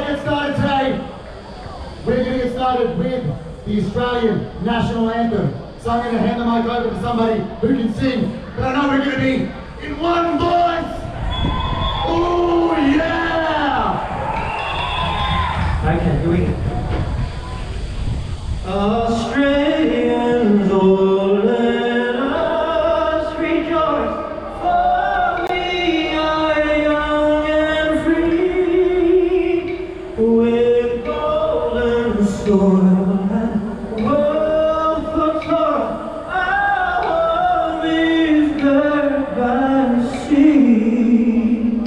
get started today, we're going to get started with the Australian National Anthem. So I'm going to hand the mic over to somebody who can sing, but I know we're going to be in one voice. Oh yeah! Okay, here we go. Australians, oh let us rejoice, for we are young and free, with golden soil and wealth of toil. Our home is girt by the sea,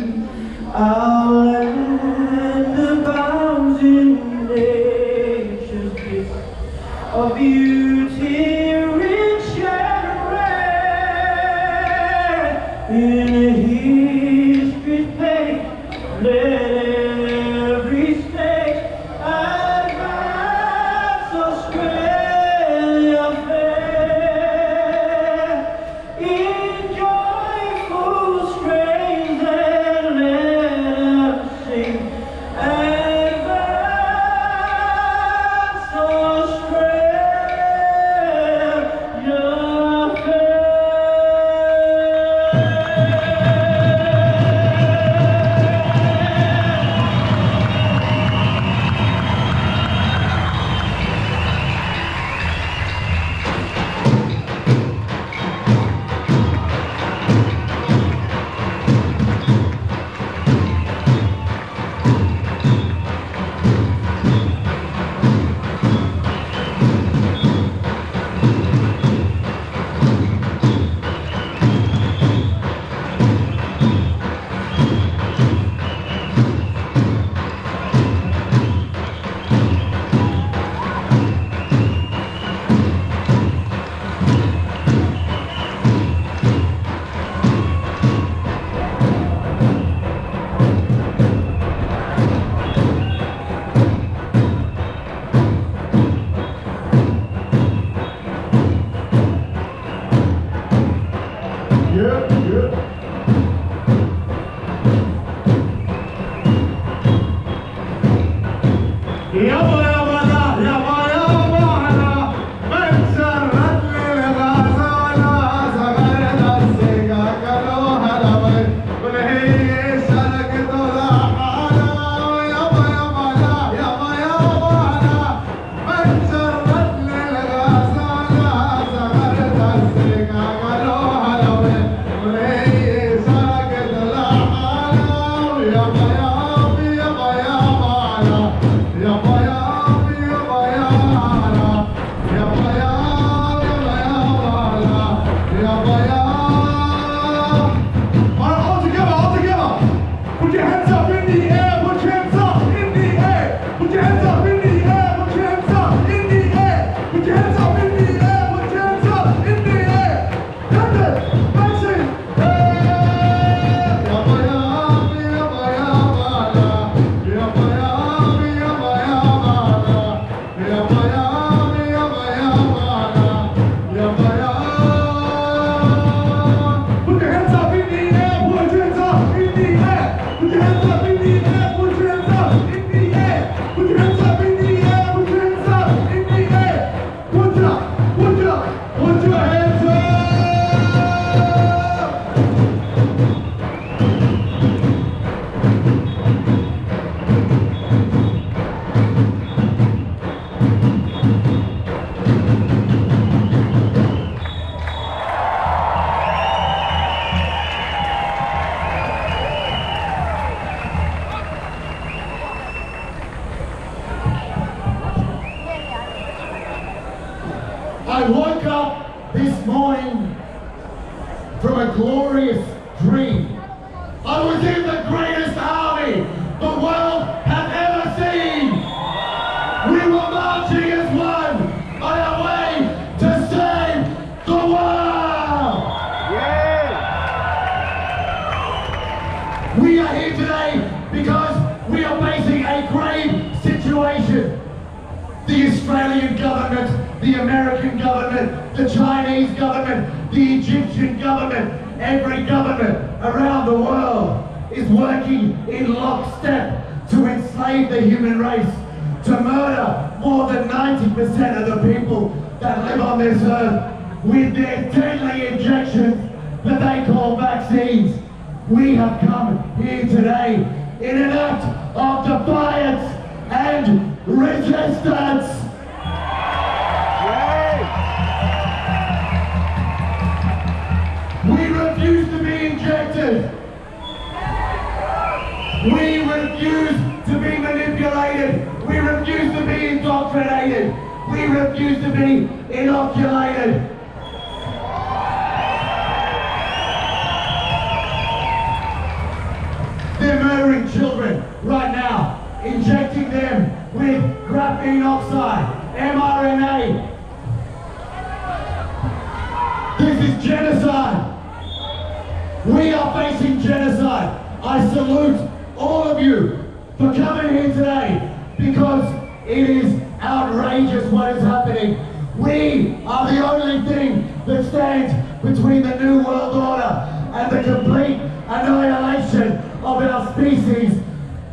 our land abounds in nature's gifts of beauty rich and rare. In history's page, let every state advance Australia fair. In joyful strains and let us sing. I woke up this morning from a glorious dream. I was in the greatest army the world had ever seen. We were marching as one on our way to save the world. Yeah. We are here today because we are facing a grave situation. The Australian government, the American government, the Chinese government, the Egyptian government, every government around the world is working in lockstep to enslave enslave the human race, to murder more than 90% of the people that live on this earth with their deadly injections that they call vaccines. We have come here today in an act of defiance and resistance. We refuse to be injected. We refuse to be manipulated. We refuse to be indoctrinated. We refuse to be inoculated. They're murdering children right now, injecting them with graphene oxide, mRNA. This is genocide. We are facing genocide. I salute all of you for coming here today because it is outrageous what is happening. We are the only thing that stands between the New World Order and the complete annihilation of our species.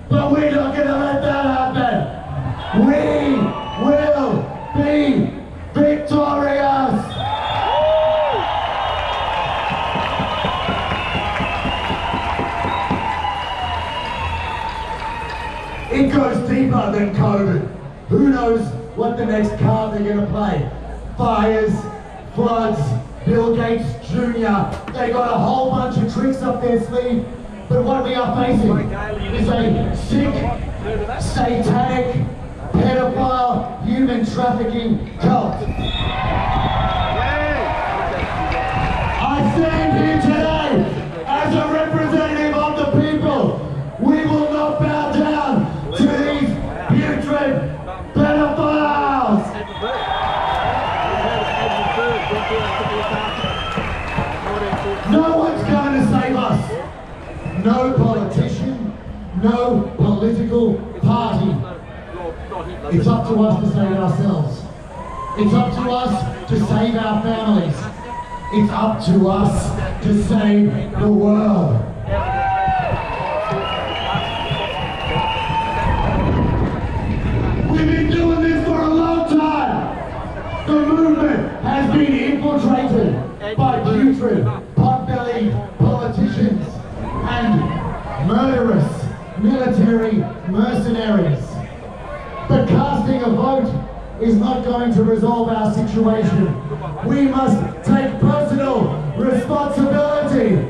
But we're not going to let that happen. We will be victorious. It goes deeper than COVID. Who knows what the next card they're going to play? Fires, floods, Bill Gates Jr. They got a whole bunch of tricks up their sleeve. But what we are facing is a sick, satanic, pedophile, human trafficking cult. I stand here today as a representative of the people. We will not bow down to these putrid pedophiles. No one's going to save us. No politician, no political party. It's up to us to save ourselves. It's up to us to save our families. It's up to us to save the world. We've been doing this for a long time. The movement has been infiltrated by putrid, pot-bellied politicians and murderous military mercenaries. But casting a vote is not going to resolve our situation. We must take personal responsibility.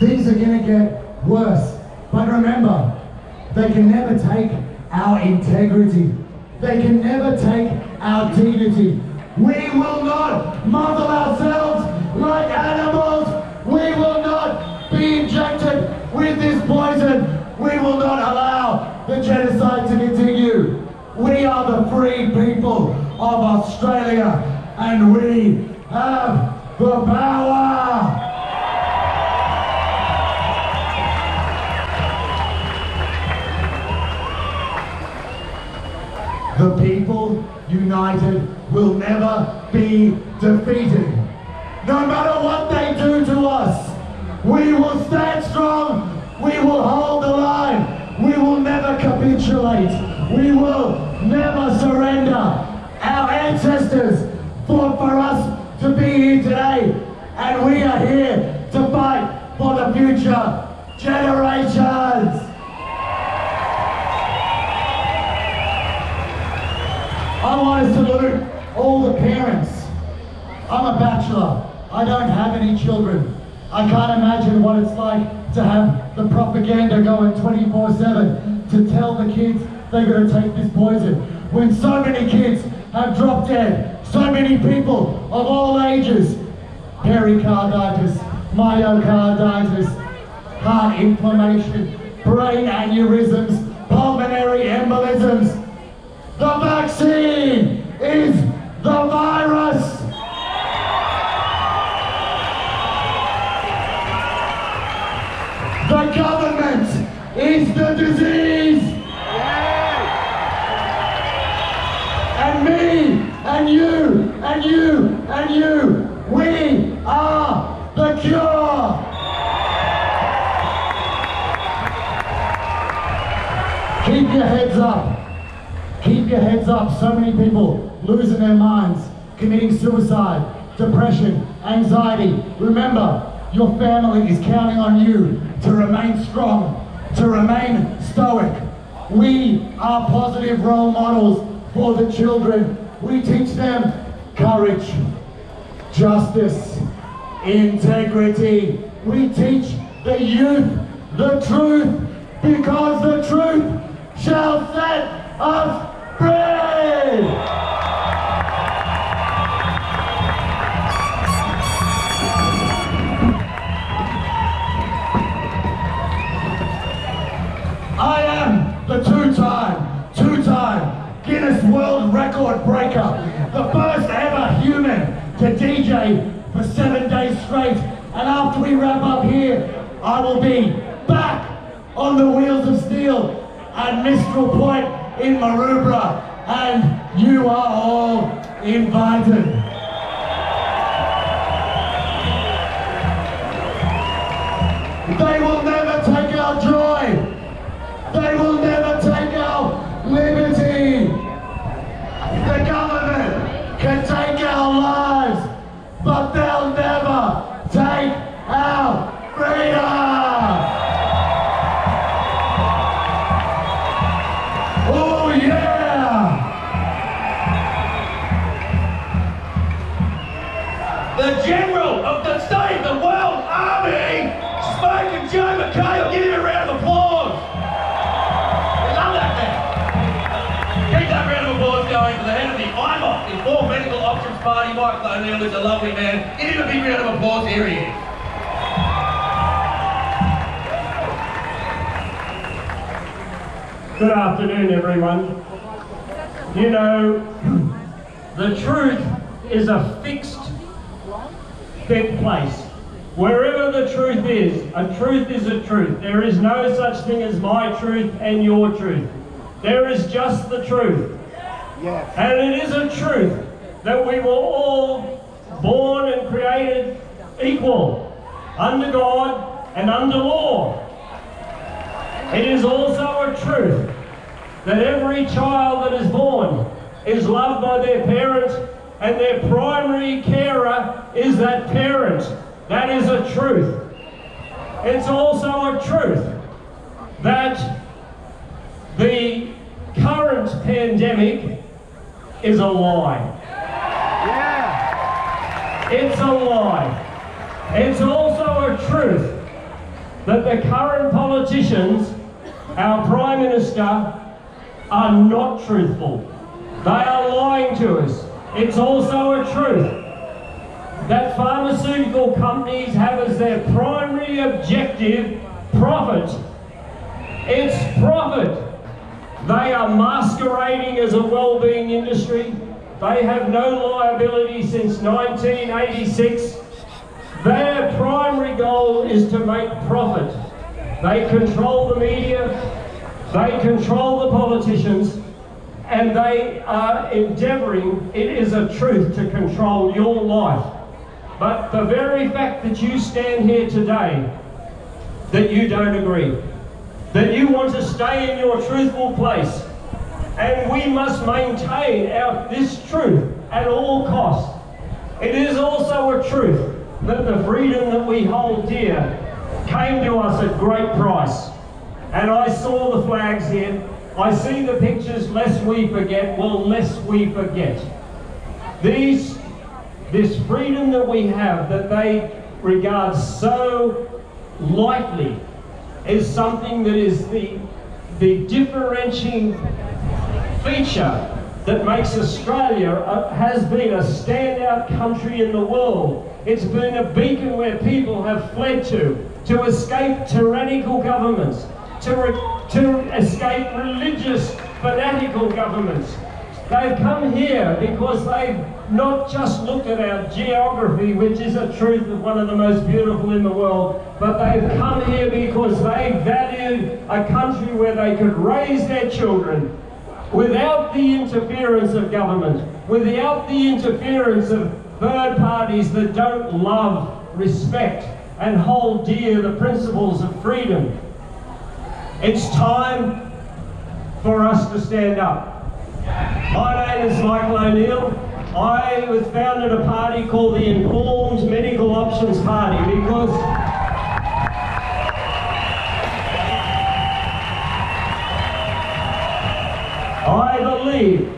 Things are going to get worse. But remember, they can never take our integrity. They can never take our dignity. We will not muzzle ourselves like animals. We will not be injected with this poison. We will not allow the genocide to continue. We are the free people of Australia, and we have the power. The people united will never be defeated. No matter what they do to us, we will stand strong. We will hold the line. We will never capitulate. We will never surrender. Our ancestors fought for us to be here today, and we are here to fight for the future generations. I want to salute all the parents. I'm a bachelor. I don't have any children. I can't imagine what it's like to have the propaganda going 24/7 to tell the kids they're going to take this poison. When so many kids have dropped dead, so many people of all ages, pericarditis, myocarditis, heart inflammation, brain aneurysms, pulmonary embolisms. The vaccine is the virus. The government is the disease. And me, and you, and you, and you, we are the cure. heads up. Keep your heads up. So many people losing their minds, committing suicide, depression, anxiety. Remember, your family is counting on you to remain strong, to remain stoic. We are positive role models for the children. We teach them courage, justice, integrity. We teach the youth the truth, because the truth shall set us free! I am the two-time Guinness World Record breaker, the first ever human to DJ for 7 days straight. And after we wrap up here, I will be back on the wheels of steel at Mistral Point in Maroubra, and you are all invited. They will never take our joy. They will never take our liberty. The government can take our lives, but they'll never take our freedom. Oh yeah! The General of the State of the World Army, Smoking Joe Mccain. Give him a round of applause. We love that man. Keep that round of applause going for the head of the IMOC, the Informed Medical Options Party, Michael O'Neill, who's a lovely man. Give him a big round of applause. Here he is. Good afternoon, everyone. You know, the truth is a fixed place. Wherever the truth is a truth. There is no such thing as my truth and your truth. There is just the truth. Yes. And it is a truth that we were all born and created equal under God and under law. It is also a truth that every child that is born is loved by their parents, and their primary carer is that parent. That is a truth. It's also a truth that the current pandemic is a lie. Yeah. It's a lie. It's also a truth that the current politicians, our Prime Minister, are not truthful. They are lying to us. It's also a truth that pharmaceutical companies have as their primary objective profit. It's profit. They are masquerading as a well-being industry. They have no liability since 1986. Their primary goal is to make profit. They control the media, they control the politicians, and they are endeavouring, it is a truth, to control your life. But the very fact that you stand here today, that you don't agree, that you want to stay in your truthful place, and we must maintain this truth at all costs. It is also a truth that the freedom that we hold dear came to us at great price. And I saw the flags here. I see the pictures, lest we forget. Well, lest we forget. This freedom that we have, that they regard so lightly, is something that is the differentiating feature that makes Australia has been a standout country in the world. It's been a beacon where people have fled to escape tyrannical governments, to escape religious fanatical governments. They've come here because they've not just looked at our geography, which is a truth of one of the most beautiful in the world, but they've come here because they valued a country where they could raise their children without the interference of government, without the interference of third parties that don't love, respect, and hold dear the principles of freedom. It's time for us to stand up. My name is Michael O'Neill. I was founded a party called the Informed Medical Options Party because I believe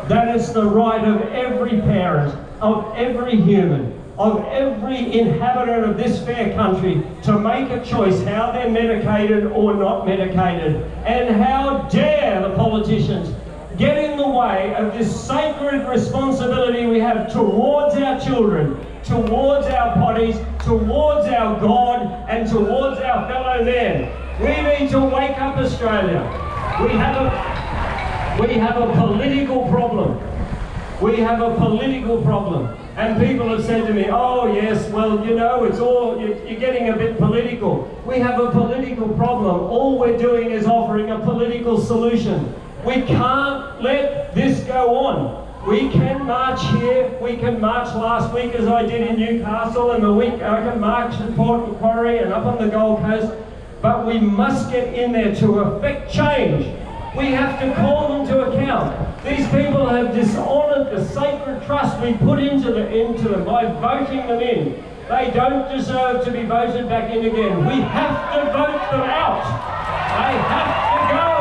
that it's the right of every parent, of every human, of every inhabitant of this fair country to make a choice how they're medicated or not medicated. And how dare the politicians get in the way of this sacred responsibility we have towards our children, towards our bodies, towards our God, and towards our fellow men. We need to wake up, Australia. We have a political problem. We have a political problem. And people have said to me, oh yes, well, you know, it's all, you're getting a bit political. We have a political problem. All we're doing is offering a political solution. We can't let this go on. We can march here, we can march last week as I did in Newcastle, and the week I can march in Port Macquarie and up on the Gold Coast, but we must get in there to effect change. We have to call them to account. These people have dishonoured the sacred trust we put into them by voting them in. They don't deserve to be voted back in again. We have to vote them out. They have to go out.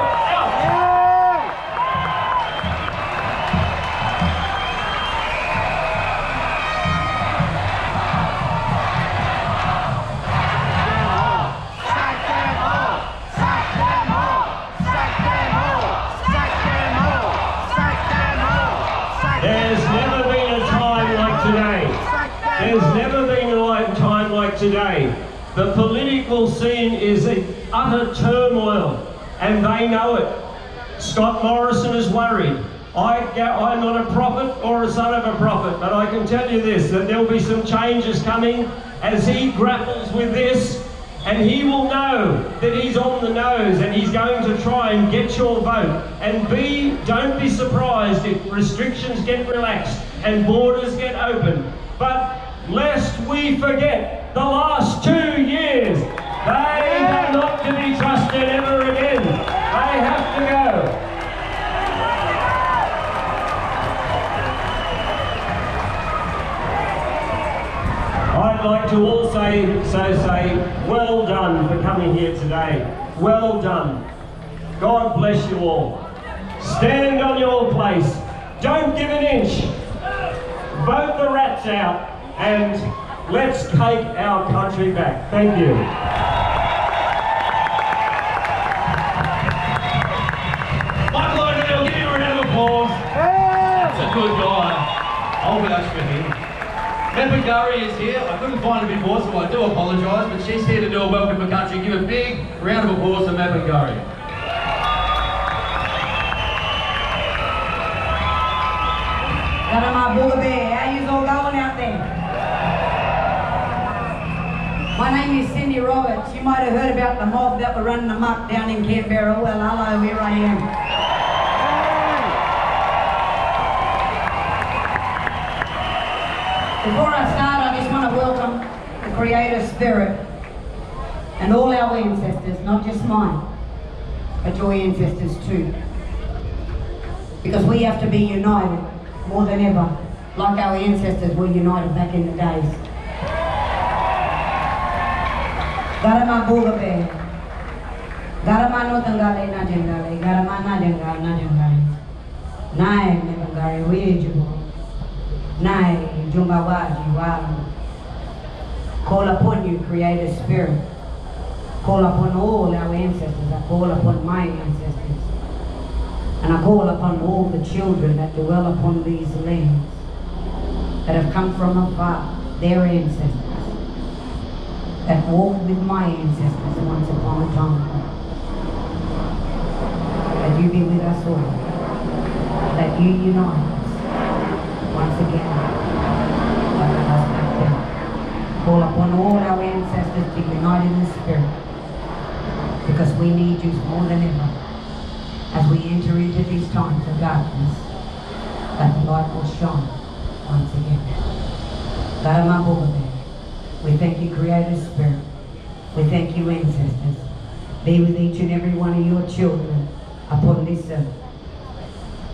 There's never been a time like today. The political scene is in utter turmoil, and they know it. Scott Morrison is worried. I'm not a prophet or a son of a prophet, but I can tell you this, that there'll be some changes coming as he grapples with this, and he will know that he's on the nose, and he's going to try and get your vote. And don't be surprised if restrictions get relaxed and borders get open. But lest we forget the last 2 years, they are not to be trusted ever again. They have to go. I'd like to also say, well done for coming here today. Well done. God bless you all. Stand on your place. Don't give an inch. Vote the rats out, and let's take our country back. Thank you. Michael O'Neill, give him a round of applause. That's a good guy. I'll vouch for him. Mccain is here. I couldn't find her before, so I do apologise, but she's here to do a welcome for country. Give a big round of applause to Mccain. Hello, my Bullabee. How you all going out there? My name is Cindy Roberts. You might have heard about the mob that were running amok down in Canberra. Well, hello, here I am. Before I start, I just want to welcome the Creator Spirit and all our ancestors, not just mine, but your ancestors too. Because we have to be united more than ever, like our ancestors were united back in the days. Garama Bugabe, Garama no Tangale Najangale, Garama Najanga Najangale, Nai Mebangari Wejubo, Nai Jumbawaji Walu. Call upon you, Creator Spirit. Call upon all our ancestors. I call upon my ancestors. And I call upon all the children that dwell upon these lands, that have come from afar, their ancestors, that walked with my ancestors once upon a time. That you be with us all, that you unite us once again, like us back then. Call upon all our ancestors to unite in the Spirit, because we need you more than ever. As we enter into these times of darkness, that the light will shine once again. We thank you, Creator Spirit. We thank you, ancestors. Be with each and every one of your children upon this earth.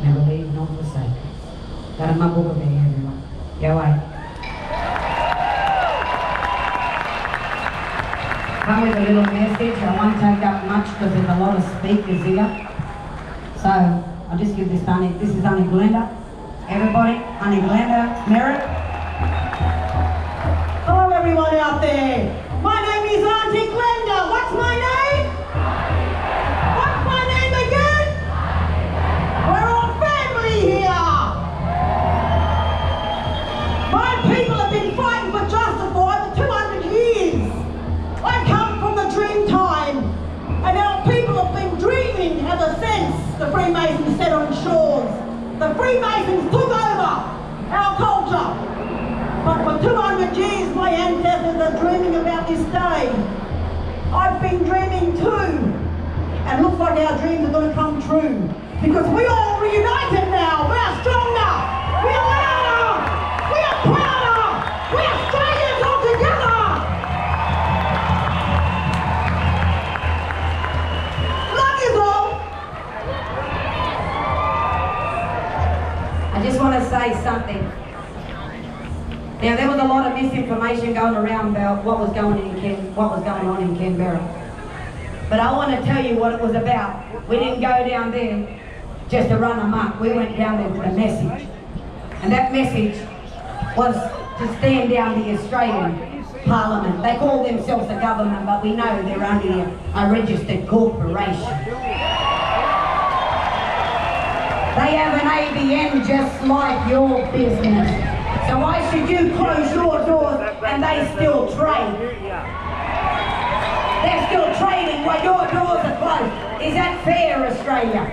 Never leave nor forsake. Got my book of there, everyone. Go away. Come with a little message. I won't take up much because there's a lot of speakers here. So I'll just give this to Annie. This is Annie Glenda. Everybody, Annie Glenda, Merritt. Hello everyone out there. My name is Auntie Glenda. What's my name? What's my name again? We're all family here. My people have been fighting for justice for over 200 years. I come from the dream time, and our people have been dreaming ever since the Freemasons set on shores. The Freemasons took over our culture. But for 200 years, my ancestors are dreaming about this day. I've been dreaming too. And looks like our dreams are going to come true. Because we all reunited now. We are stronger. We are louder. We are prouder. We are Australians all together. Love you all. I just want to say something. Now there was a lot of misinformation going around about what was going on in Canberra. But I want to tell you what it was about. We didn't go down there just to run amok. We went down there with a message. And that message was to stand down the Australian Parliament. They call themselves a government, but we know they're only a registered corporation. They have an ABN just like your business. So why should you close your doors and they still trade? They're still trading while your doors are closed. Is that fair, Australia?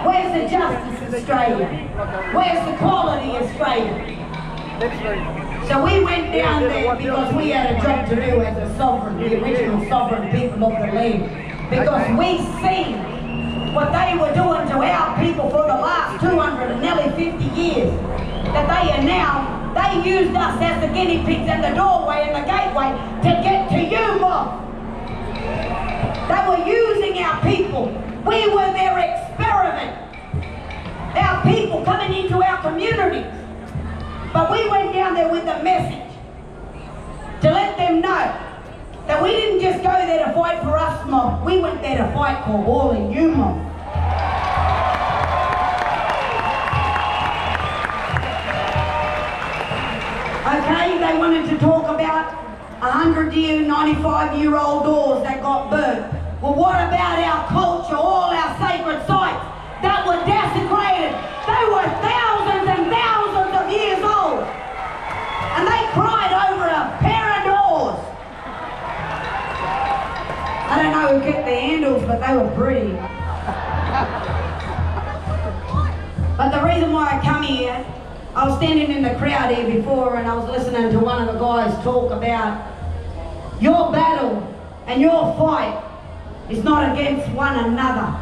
Where's the justice, Australia? Where's the quality, Australia? So we went down there because we had a job to do as a sovereign, the original sovereign people of the land. Because we seen what they were doing to our people for the last 200 and nearly 50 years. That they used us as the guinea pigs and the doorway and the gateway to get to you, Bob. They were using our people. We were their experiment. Our people coming into our communities. But we went down there with a message to let them know that we didn't just go there to fight for us, mob. We went there to fight for all of you, mob. Okay, they wanted to talk about 100-year, 95-year-old doors that got burnt. Well, what about our culture, all our sacred sites that were desecrated? They were thousands and thousands of years old. And they cried over a pair of doors. I don't know who kept the handles, but they were pretty. But the reason why I come here, I was standing in the crowd here before and I was listening to one of the guys talk about your battle and your fight is not against one another.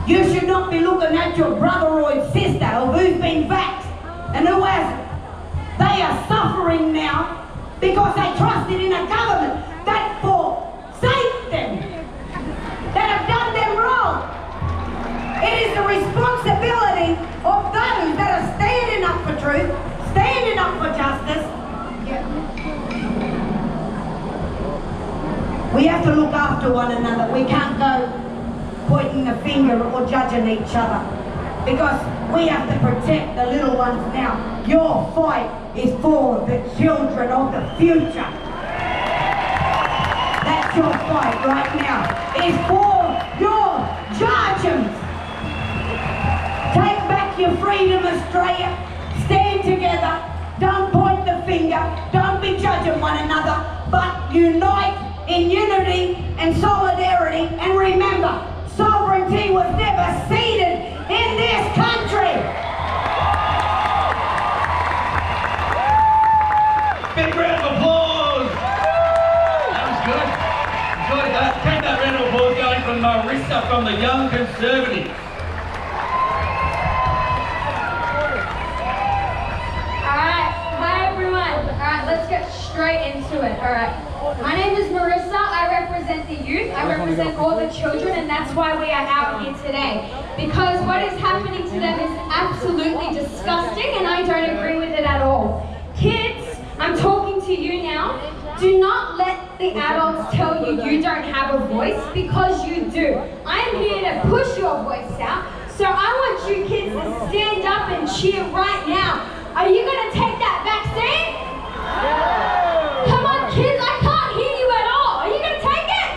You should not be looking at your brother or sister of who's been vaxxed and who hasn't. They are suffering now because they trusted in a government that forsake them, that have done them wrong. It is the responsibility of those that are standing up for truth, standing up for justice. We have to look after one another. We can't go pointing the finger or judging each other because we have to protect the little ones now. Your fight is for the children of the future. That's your fight right now. It's for your judgments. Take back your freedom, Australia. Stand together. Don't point the finger. Don't be judging one another. But unite in unity and solidarity. And remember, sovereignty was never ceded in this country. Big round of applause. That was good. Enjoyed that. Keep that round of applause going from Marissa from the Young Conservatives. Let's get straight into it, alright? My name is Marissa, I represent the youth, I represent all the children, and that's why we are out here today. Because what is happening to them is absolutely disgusting, and I don't agree with it at all. Kids, I'm talking to you now. Do not let the adults tell you you don't have a voice, because you do. I am here to push your voice out, so I want you kids to stand up and cheer right now. Are you going to take that vaccine? Come on kids, I can't hear you at all. Are you going to take it?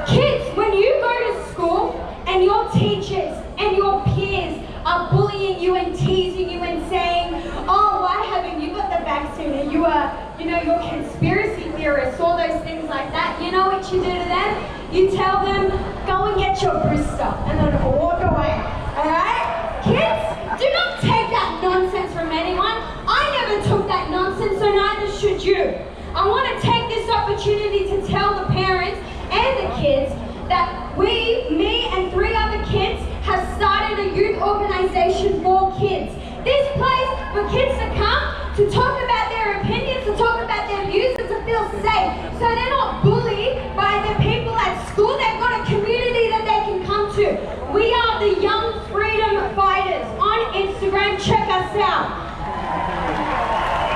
Kids, when you go to school and your teachers and your peers are bullying you and teasing you and saying, oh, why haven't you got the vaccine? And you are, you're conspiracy theorists, all those things like that. You know what you do to them? You tell them, go and get your booster, and then walk away. Alright? Kids, do not take that nonsense from anyone. I never took that nonsense, so neither should you. I want to take this opportunity to tell the parents and the kids that me and 3 other kids have started a youth organization for kids. This place for kids to come, to talk about their opinions, to talk about their views, and to feel safe. So they're not bullied by the people at school. They've got a community that they can come to. We are the Young Freedom Fighters on Instagram. Check us out.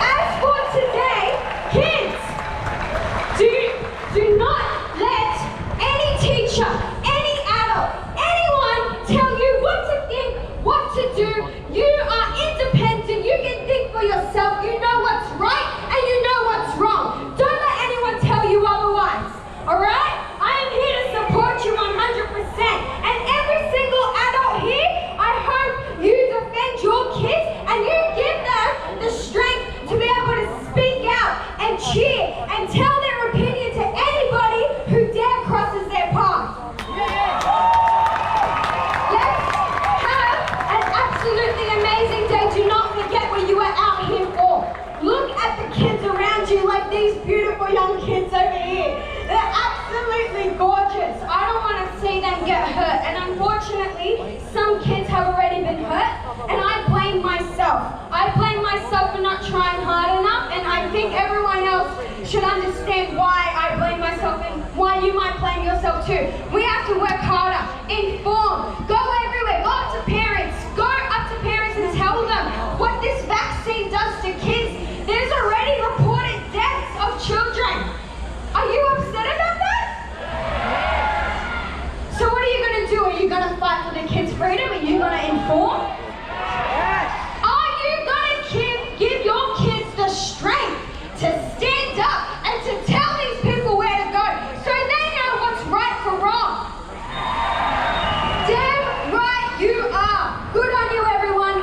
As for today, kids, do not let any teacher, any adult, anyone tell you what to think, what to do. You are independent. You can think for yourself. You know what's right and you know what's wrong. Don't let anyone tell you otherwise. Alright? I am here to support you 100%. And every single adult here, I hope you defend your kids and you give them the strength to be able to speak out and cheer and tell their opinion to anybody who dare crosses their path. Let's have an absolutely amazing day. Do not forget what you are out here for. Look at the kids around you, like these beautiful young kids over here. They're absolutely gorgeous. I don't want to see them get hurt. And unfortunately, some kids have already been hurt. And I blame myself. I blame myself for not trying hard enough. And I think everyone else should understand why I blame myself and why you might blame yourself too. We have to work harder, inform, go everywhere, go up to parents and tell them what this vaccine does to kids. There's already reported deaths of children. Are you upset about that? So what are you going to do? Are you going to fight for the kids' freedom? Are you going to inform? Are you going to give your kids the strength to stand up and to tell these people where to go so they know what's right from wrong? Damn right you are. Good on you, everyone.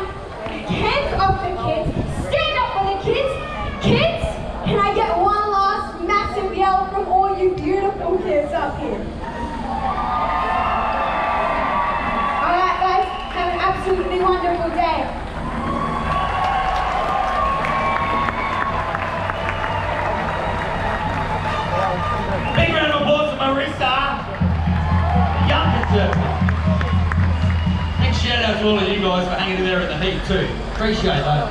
Hands off the kids. Stand up for the kids. Kids, can I get one last massive yell from all you beautiful kids up here? Alright guys, have an absolutely wonderful day. Big round of applause for Marissa, the young conservative. Big shout out to all of you guys for hanging in there at the heat too. Appreciate that.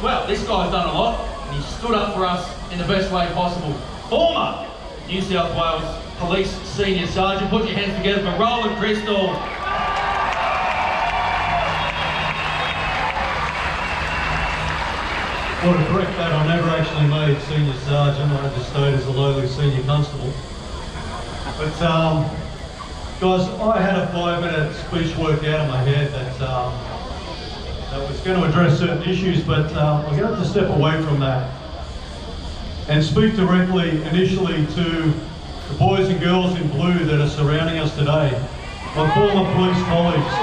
Well, this guy's done a lot, and he stood up for us in the best way possible. Former New South Wales Police Senior Sergeant, put your hands together for Roland Crystal. Well, to correct that, I never actually made Senior Sergeant. I just stayed as a lowly Senior Constable. But, guys, I had a 5-minute speech worked out in my head that was going to address certain issues, but I'm going to have to step away from that and speak directly, initially, to the boys and girls in blue that are surrounding us today, my former police colleagues.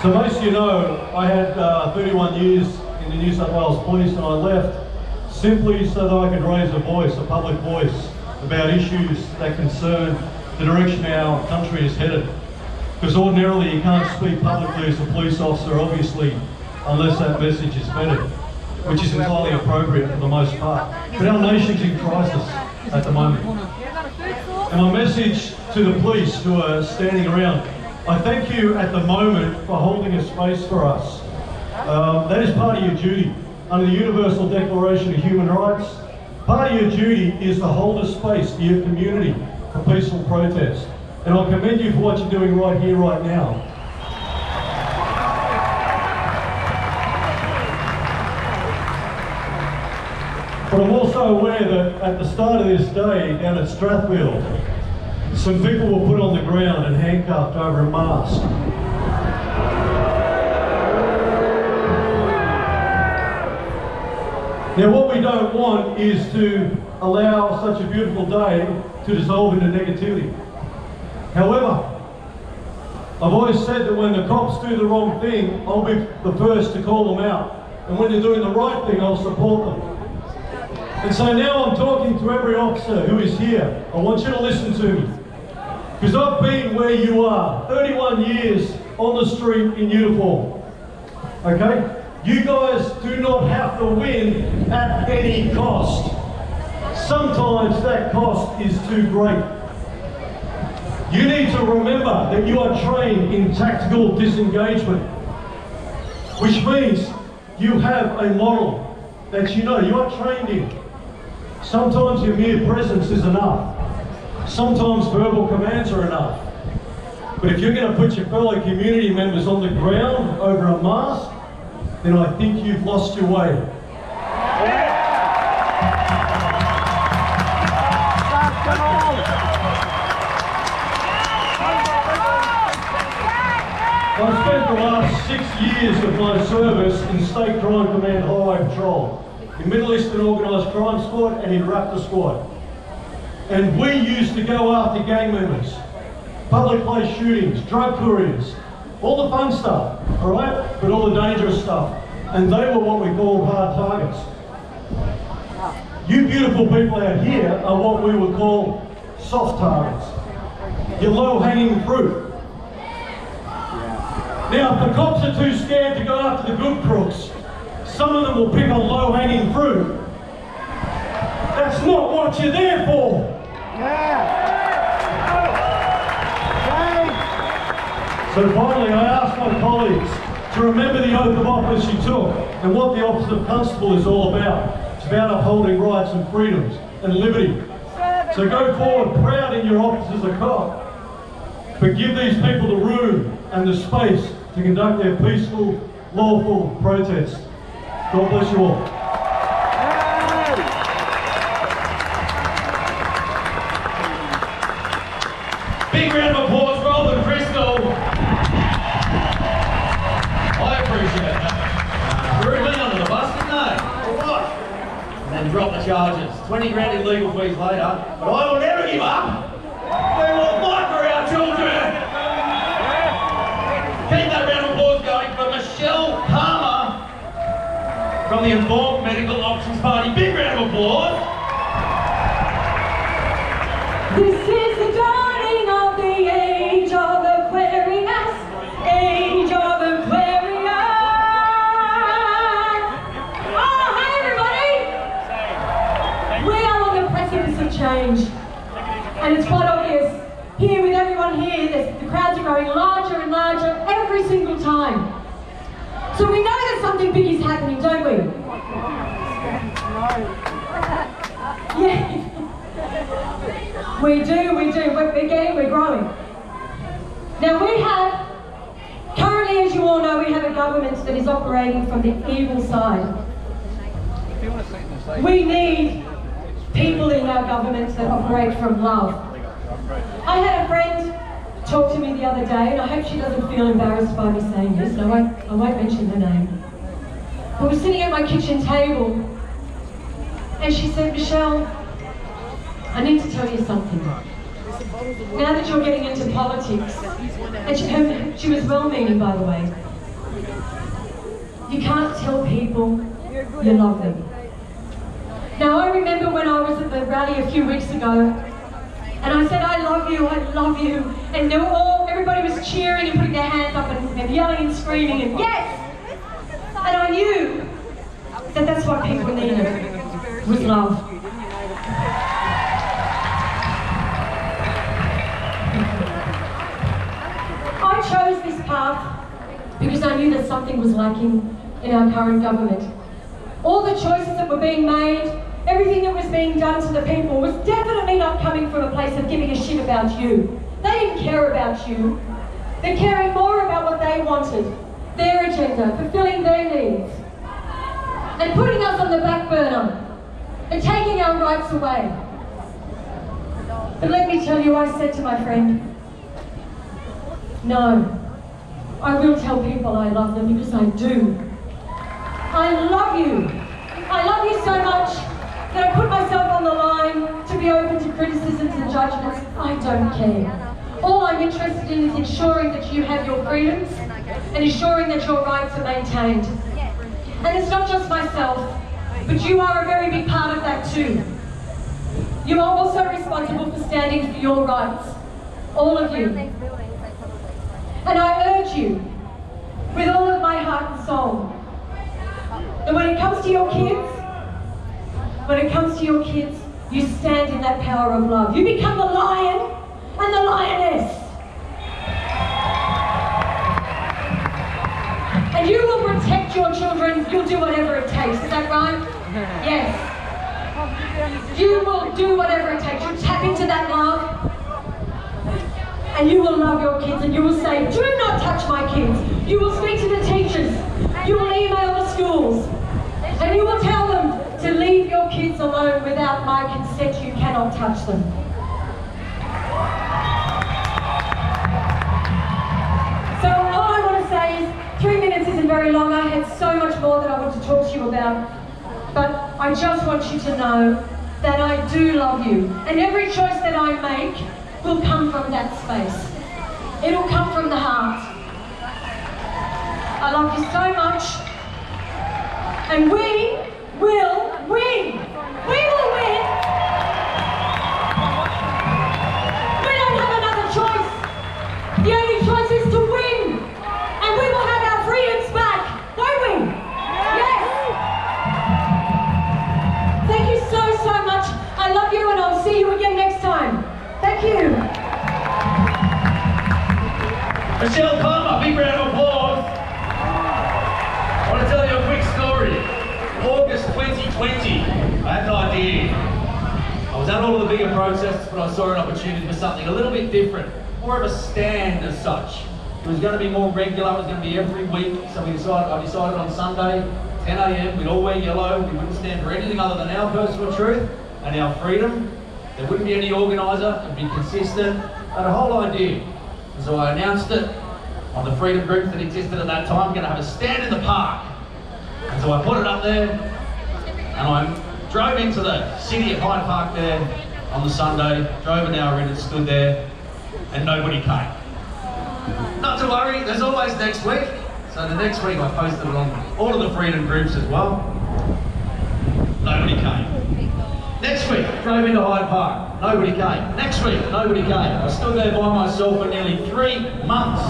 So most of you know, I had 31 years in the New South Wales Police, and I left simply so that I could raise a voice, a public voice, about issues that concern the direction our country is headed. Because ordinarily you can't speak publicly as a police officer, obviously, unless that message is vetted, which is entirely appropriate for the most part. But our nation's in crisis at the moment. And my message to the police who are standing around I thank you at the moment for holding a space for us. That is part of your duty. Under the Universal Declaration of Human Rights, part of your duty is to hold a space for your community for peaceful protest. And I commend you for what you're doing right here, right now. But I'm also aware that at the start of this day down at Strathfield, some people were put on the ground and handcuffed over a mask. Now what we don't want is to allow such a beautiful day to dissolve into negativity. However, I've always said that when the cops do the wrong thing, I'll be the first to call them out. And when they're doing the right thing, I'll support them. And so now I'm talking to every officer who is here. I want you to listen to me. Because I've been where you are, 31 years on the street in uniform. Okay? You guys do not have to win at any cost. Sometimes that cost is too great. You need to remember that you are trained in tactical disengagement, which means you have a model that you know you are trained in. Sometimes your mere presence is enough. Sometimes verbal commands are enough. But if you're going to put your fellow community members on the ground over a mask, then I think you've lost your way. I spent the last 6 years of my service in State Crime Command Highway Patrol, in Middle Eastern Organised Crime Squad and in Raptor Squad. And we used to go after gang members, public place shootings, drug couriers, all the fun stuff, all right? But all the dangerous stuff. And they were what we called hard targets. You beautiful people out here are what we would call soft targets. Your low-hanging fruit. Now, if the cops are too scared to go after the good crooks, some of them will pick on low-hanging fruit. That's not what you're there for. So finally, I ask my colleagues to remember the oath of office you took and what the office of constable is all about. It's about upholding rights and freedoms and liberty. So go forward proud in your office as a cop, but give these people the room and the space to conduct their peaceful, lawful protest. God bless you all. Big round of applause for Alden Crystal. I appreciate that. Threw me under the bus, didn't they? Or what? And then drop the charges. 20 grand in legal fees later. But I will never give up. We will fight for our children. Keep that round of applause going for Michelle Palmer from the Informed Medical Options Party. Big round of applause. This is the dawning of the age of Aquarius, age of Aquarius. Oh, hey everybody! We are on the precipice of change, and it's quite obvious here with everyone here. The crowds are growing larger and larger every single time. So we know that something big is happening, don't we? Yeah. We do. We're growing. Now we have, currently as you all know, we have a government that is operating from the evil side. We need people in our government that operate from love. I had a friend talk to me the other day, and I hope she doesn't feel embarrassed by me saying this, and I won't mention her name. I was sitting at my kitchen table, and she said, Michelle, I need to tell you something. Now that you're getting into politics, and she was well-meaning, by the way, you can't tell people you love them. Now, I remember when I was at the rally a few weeks ago, and I said, I love you, and they were everybody was cheering and putting their hands up and yelling and screaming, and yes! And I knew that that's what people needed, was love. I I knew that something was lacking in our current government. All the choices that were being made, everything that was being done to the people was definitely not coming from a place of giving a shit about you. They didn't care about you. They're caring more about what they wanted, their agenda, fulfilling their needs, and putting us on the back burner and taking our rights away. But let me tell you, I said to my friend, no, I will tell people I love them because I do. I love you. I love you so much that I put myself on the line to be open to criticisms and judgments. I don't care. All I'm interested in is ensuring that you have your freedoms and ensuring that your rights are maintained. And it's not just myself, but you are a very big part of that too. You are also responsible for standing for your rights, all of you. And I urge you, with all of my heart and soul, that when it comes to your kids, you stand in that power of love. You become the lion and the lioness. And you will protect your children. You'll do whatever it takes. Is that right? Yes. You will do whatever it takes. You tap into that love. And you will love your kids and you will say, do not touch my kids. You will speak to the teachers. You will email the schools. And you will tell them to leave your kids alone without my consent. You cannot touch them. So all I want to say is 3 minutes isn't very long. I had so much more that I want to talk to you about. But I just want you to know that I do love you. And every choice that I make will come from that space. It'll come from the heart. I love you so much. And we will win. We will win. We don't have another choice. The only choice is to win. And we will have our freedoms back. Won't we? Yes. Thank you so much. I love you and I'll see you again next time. Thank you. Michelle Palmer, big round of applause. I want to tell you a quick story. August 2020, I had no idea. I was at all of the bigger protests, but I saw an opportunity for something a little bit different, more of a stand as such. It was going to be more regular, it was going to be every week, so I decided on Sunday, 10 a.m, we'd all wear yellow, we wouldn't stand for anything other than our personal truth and our freedom. There wouldn't be any organiser, it'd be consistent. I had a whole idea. And so I announced it on the freedom groups that existed at that time, going to have a stand in the park. And so I put it up there, and I drove into the city at Hyde Park there on the Sunday, drove an hour in and stood there, and nobody came. Not to worry, there's always next week. So the next week I posted it on all of the freedom groups as well. Nobody came. Next week, drove into Hyde Park, nobody came. Next week, nobody came. I stood there by myself for nearly 3 months.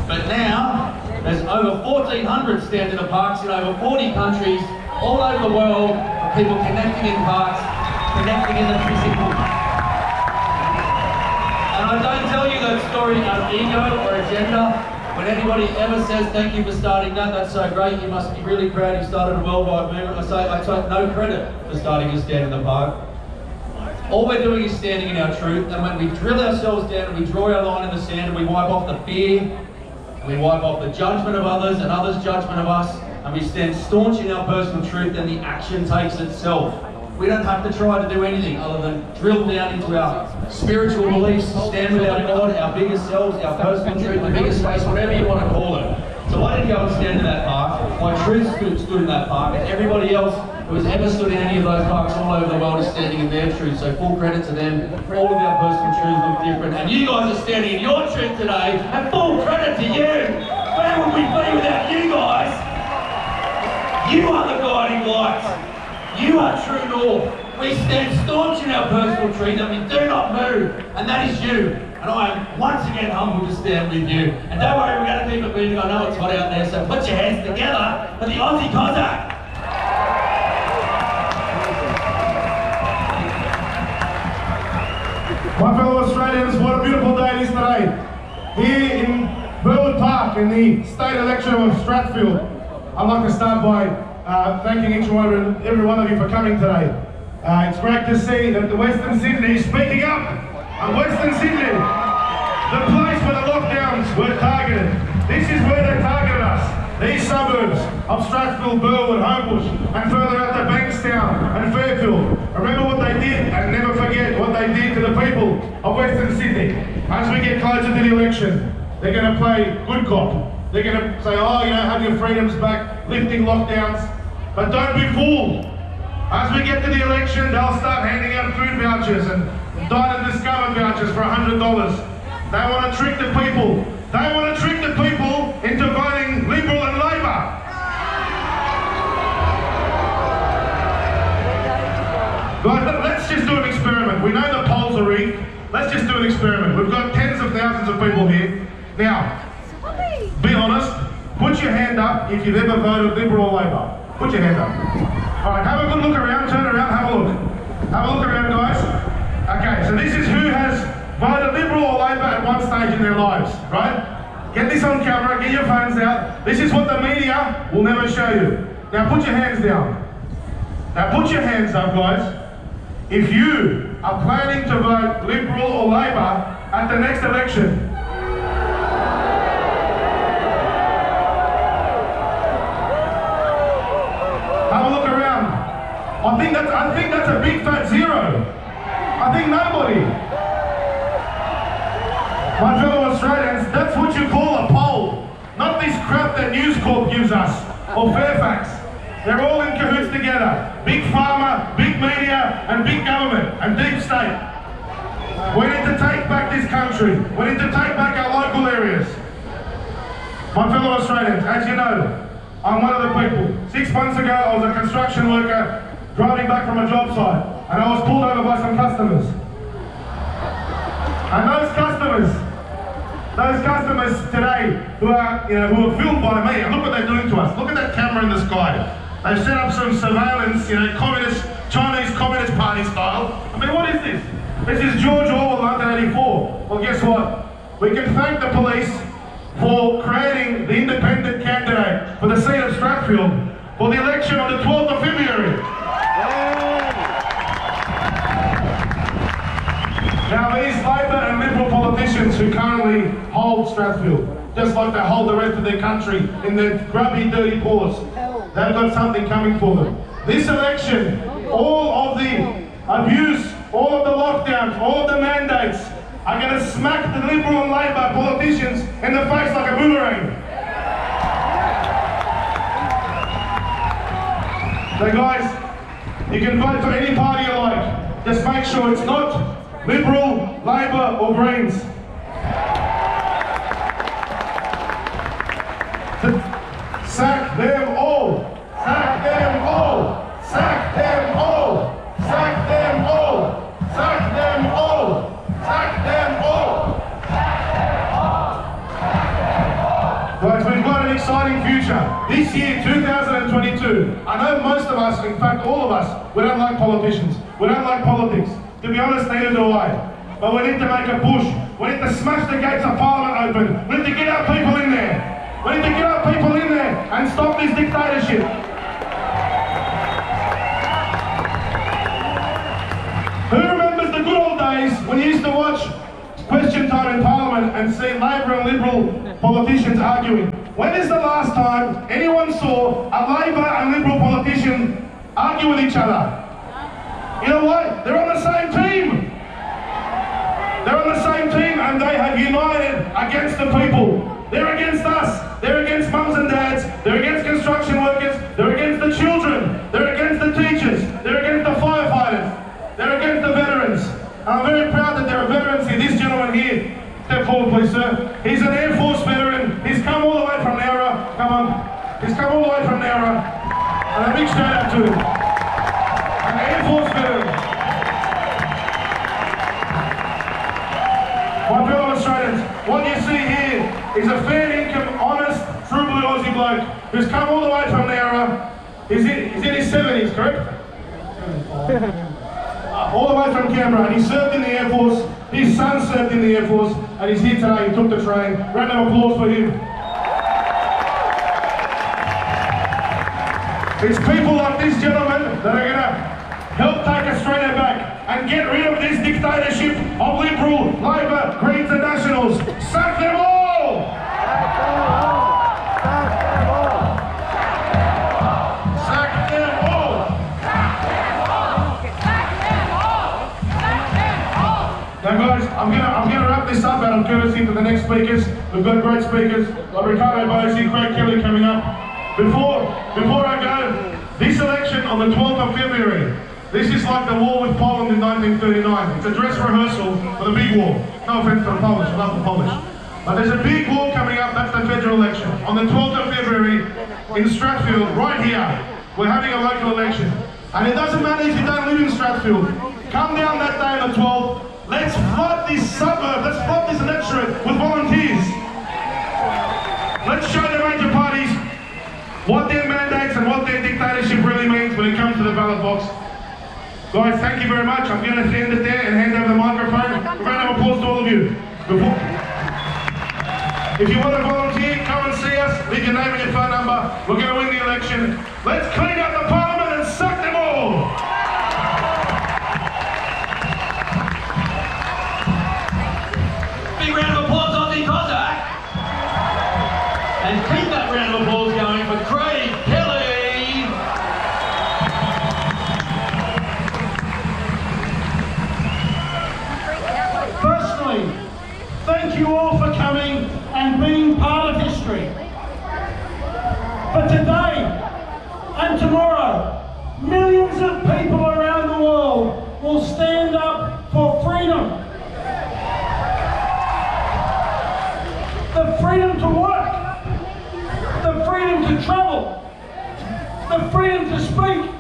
But now, there's over 1,400 stand in the parks in over 40 countries, all over the world, of people connecting in parks, connecting in the physical. And I don't tell you that story out of ego or agenda. When anybody ever says thank you for starting that, that's so great, you must be really proud you started a worldwide movement. I say I take no credit for starting a stand in the park. All we're doing is standing in our truth, and when we drill ourselves down and we draw our line in the sand and we wipe off the fear, and we wipe off the judgment of others and others' judgment of us, and we stand staunch in our personal truth, then the action takes itself. We don't have to try to do anything other than drill down into our spiritual beliefs, stand with our God, our bigger selves, our personal truth, the bigger space, whatever you want to call it. So I didn't go and stand in that park. My truth stood in that park, and everybody else who has ever stood in any of those parks all over the world is standing in their truth. So full credit to them. All of our personal truths look different, and you guys are standing in your truth today, and full credit to you. Where would we be without you guys? You are the guiding light. You are true north. We stand staunch in our personal truth and we do not move, and that is you. And I am once again humbled to stand with you. And don't worry, we're going to keep it moving. I know it's hot out there, so put your hands together for the Aussie Cossack. My fellow Australians, what a beautiful day it is today. Here in Burwood Park up in the state election of Strathfield, I'd like to start by thanking each and every one of you for coming today. It's great to see that the Western Sydney is speaking up. And Western Sydney, the place where the lockdowns were targeted. This is where they targeted us. These suburbs of Strathfield, Burwood, Homebush, and further out to Bankstown and Fairfield. Remember what they did, and never forget what they did to the people of Western Sydney. As we get closer to the election, they're going to play good cop. They're going to say, oh, you know, have your freedoms back, lifting lockdowns. But don't be fooled. As we get to the election, they'll start handing out food vouchers and Died and Discovered vouchers for $100. They want to trick the people. They want to trick the people into voting Liberal and Labor. Guys, let's just do an experiment. We know the polls are rigged. Let's just do an experiment. We've got tens of thousands of people here. Now, be honest. Put your hand up if you've ever voted Liberal or Labor. Put your hand up. All right, have a good look around. Turn around, have a look. Have a look around, guys. Okay, so this is who has voted Liberal or Labor at one stage in their lives, right? Get this on camera, get your phones out. This is what the media will never show you. Now put your hands down. Now put your hands up, guys. If you are planning to vote Liberal or Labor at the next election, have a look around. I think that's a big fat zero. I think nobody. My fellow Australians, that's what you call a poll. Not this crap that News Corp gives us, or Fairfax. They're all in cahoots together. Big pharma, big media, and big government, and deep state. We need to take back this country. We need to take back our local areas. My fellow Australians, as you know, I'm one of the people. 6 months ago, I was a construction worker driving back from a job site, and I was pulled over by some customers. And those customers today who are filmed by me, and look what they're doing to us. Look at that camera in the sky. They've set up some surveillance, Chinese Communist Party style. I mean, what is this? This is George Orwell, 1984. Well, guess what? We can thank the police for creating the independent candidate for the seat of Strathfield for the election on the 12th of February. Now these Labor and Liberal politicians who currently hold Strathfield, just like they hold the rest of their country in their grubby, dirty paws, they've got something coming for them. This election, all of the abuse, all of the lockdowns, all of the mandates are going to smack the Liberal and Labor politicians in the face like a boomerang. So guys, you can vote for any party you like. Just make sure it's not Liberal, Labor or Greens. Sack them all! Sack them all! Sack them all! Sack them all! Sack them all! Sack them all! Guys, we've got an exciting future. This year, 2022, I know most of us, in fact all of us, we don't like politicians. We don't like politics. To be honest, neither do I. But we need to make a push. We need to smash the gates of Parliament open. We need to get our people in there. We need to get our people in there and stop this dictatorship. Who remembers the good old days when you used to watch Question Time in Parliament and see Labor and Liberal politicians arguing? When is the last time anyone saw a Labor and Liberal politician argue with each other? You know what? They're on the same team. They're on the same team and they have united against the people. They're against us. They're against mums and dads. They're against construction workers. They're against the children. They're against the teachers. They're against the firefighters. They're against the veterans. And I'm very proud that there are veterans here. This gentleman here, step forward please sir. He's an Air Force veteran. He's come all the way from Nowra. Come on. He's come all the way from Nowra. And a big shout out to him. An Air Force veteran. My fellow Australians, what you see here is a fair income, honest, true blue Aussie bloke who's come all the way from Nowra. He's in his 70s, correct? All the way from Canberra, and he served in the Air Force. His son served in the Air Force, and he's here today. He took the train. Round of applause for him. It's people like this gentleman that are going to help take Australia back and get rid of this dictatorship of Liberal, Labor, Greens and Nationals. Sack them all! Sack them all! Now guys, I'm gonna wrap this up out of courtesy to the next speakers. We've got great speakers like Ricardo Bosi, Craig Kelly coming up. Before I go, this election on the 12th of February, this is like the war with Poland in 1939. It's a dress rehearsal for the big war. No offense to the Polish, I love the Polish. But there's a big war coming up, that's the federal election. On the 12th of February in Strathfield, right here, we're having a local election. And it doesn't matter if you don't live in Strathfield. Come down that day on the 12th. Let's flood this suburb, let's flood this electorate with volunteers. Let's show the major parties what their mandates and what their dictatorship really means when it comes to the ballot box. Guys, thank you very much. I'm going to end it there and hand over the microphone. A round of applause to all of you. If you want to volunteer, come and see us. Leave your name and your phone number. We're going to win the election. Let's clean up the parliament and suck them all! Big round of applause, Aussie Cossack! And keep that round of applause going for Craig Kelly! Firstly, thank you all for coming and being part of history. But today and tomorrow, millions of people around the world will stand up for freedom. The freedom to work, the freedom to travel, the freedom to speak,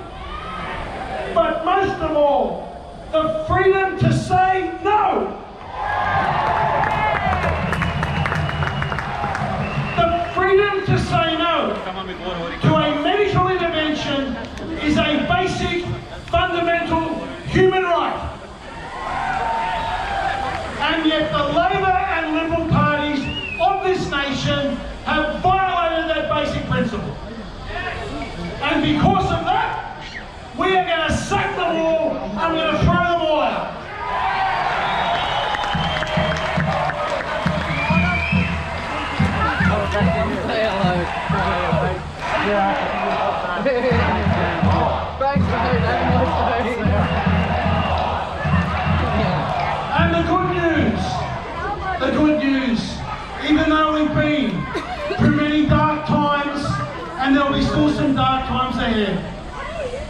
but most of all, the freedom to say no. The freedom to say no to a medical intervention is a basic, fundamental human right. And yet the Labor and Liberal parties of this nation have violated that basic principle. And because of that, we are going to sack them all and we're going to throw them all out. And the good news, even though we've been through many dark times, and there'll be still some dark times ahead,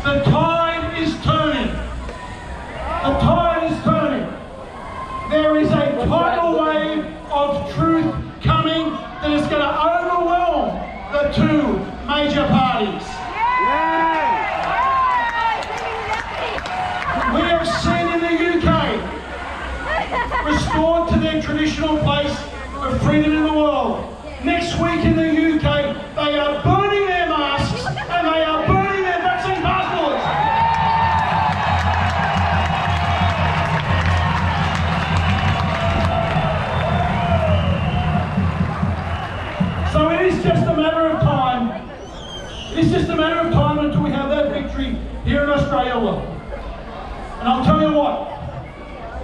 the tide is turning. The tide is turning. There is a tidal wave of truth coming that is going to overwhelm the two major parties. We have seen in the UK, restored to their traditional place of freedom in the world. Next week in the UK, they are burning their masks and they are burning their vaccine passports. So it is just a matter of time. It's just a matter of time until we have that victory here in Australia. And I'll tell you what,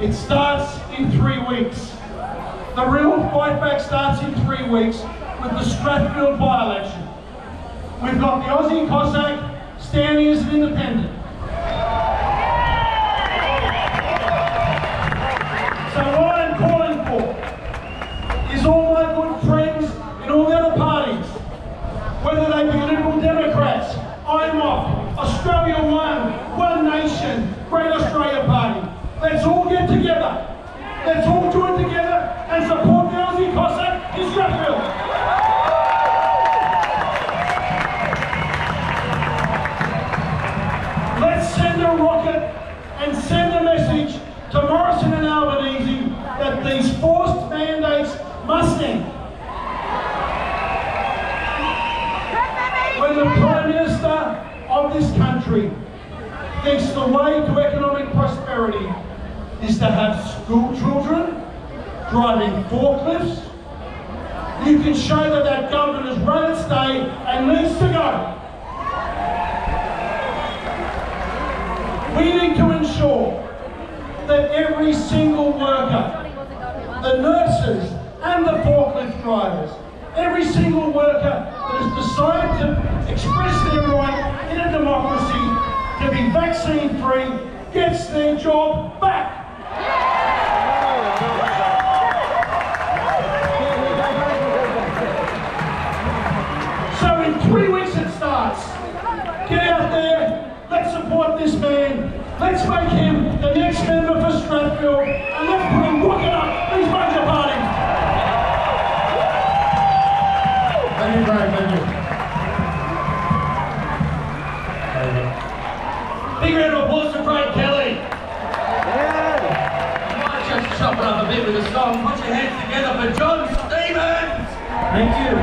it starts in 3 weeks. The real fight back starts in 3 weeks with the Strathfield by-election. We've got the Aussie Cossack standing as an independent. So what I'm calling for is all my good friends in all the other parties, whether they be Liberal Democrats, IMOC, Australia One Nation, Great Australia Party. Let's all get together. Let's all do it together and support the Aussie Cossack in Strathfield. Let's send a rocket and send a message to Morrison and Albanese that these forced mandates must end. When the Prime Minister of this country thinks the way to economic prosperity is to have school children driving forklifts, you can show that that government has run its day and needs to go. We need to ensure that every single worker, the nurses and the forklift drivers, every single worker that has decided to express their right in a democracy to be vaccine-free gets their job back. So in 3 weeks it starts. Get out there, let's support this man, let's make him the next member for Strathfield, and let's put him rocking up these major parties. Thank you, Greg, thank you. Big round of applause for Craig Kelly. You might just chop it up a bit with a song. Put your hands together for John Stevens. Thank you.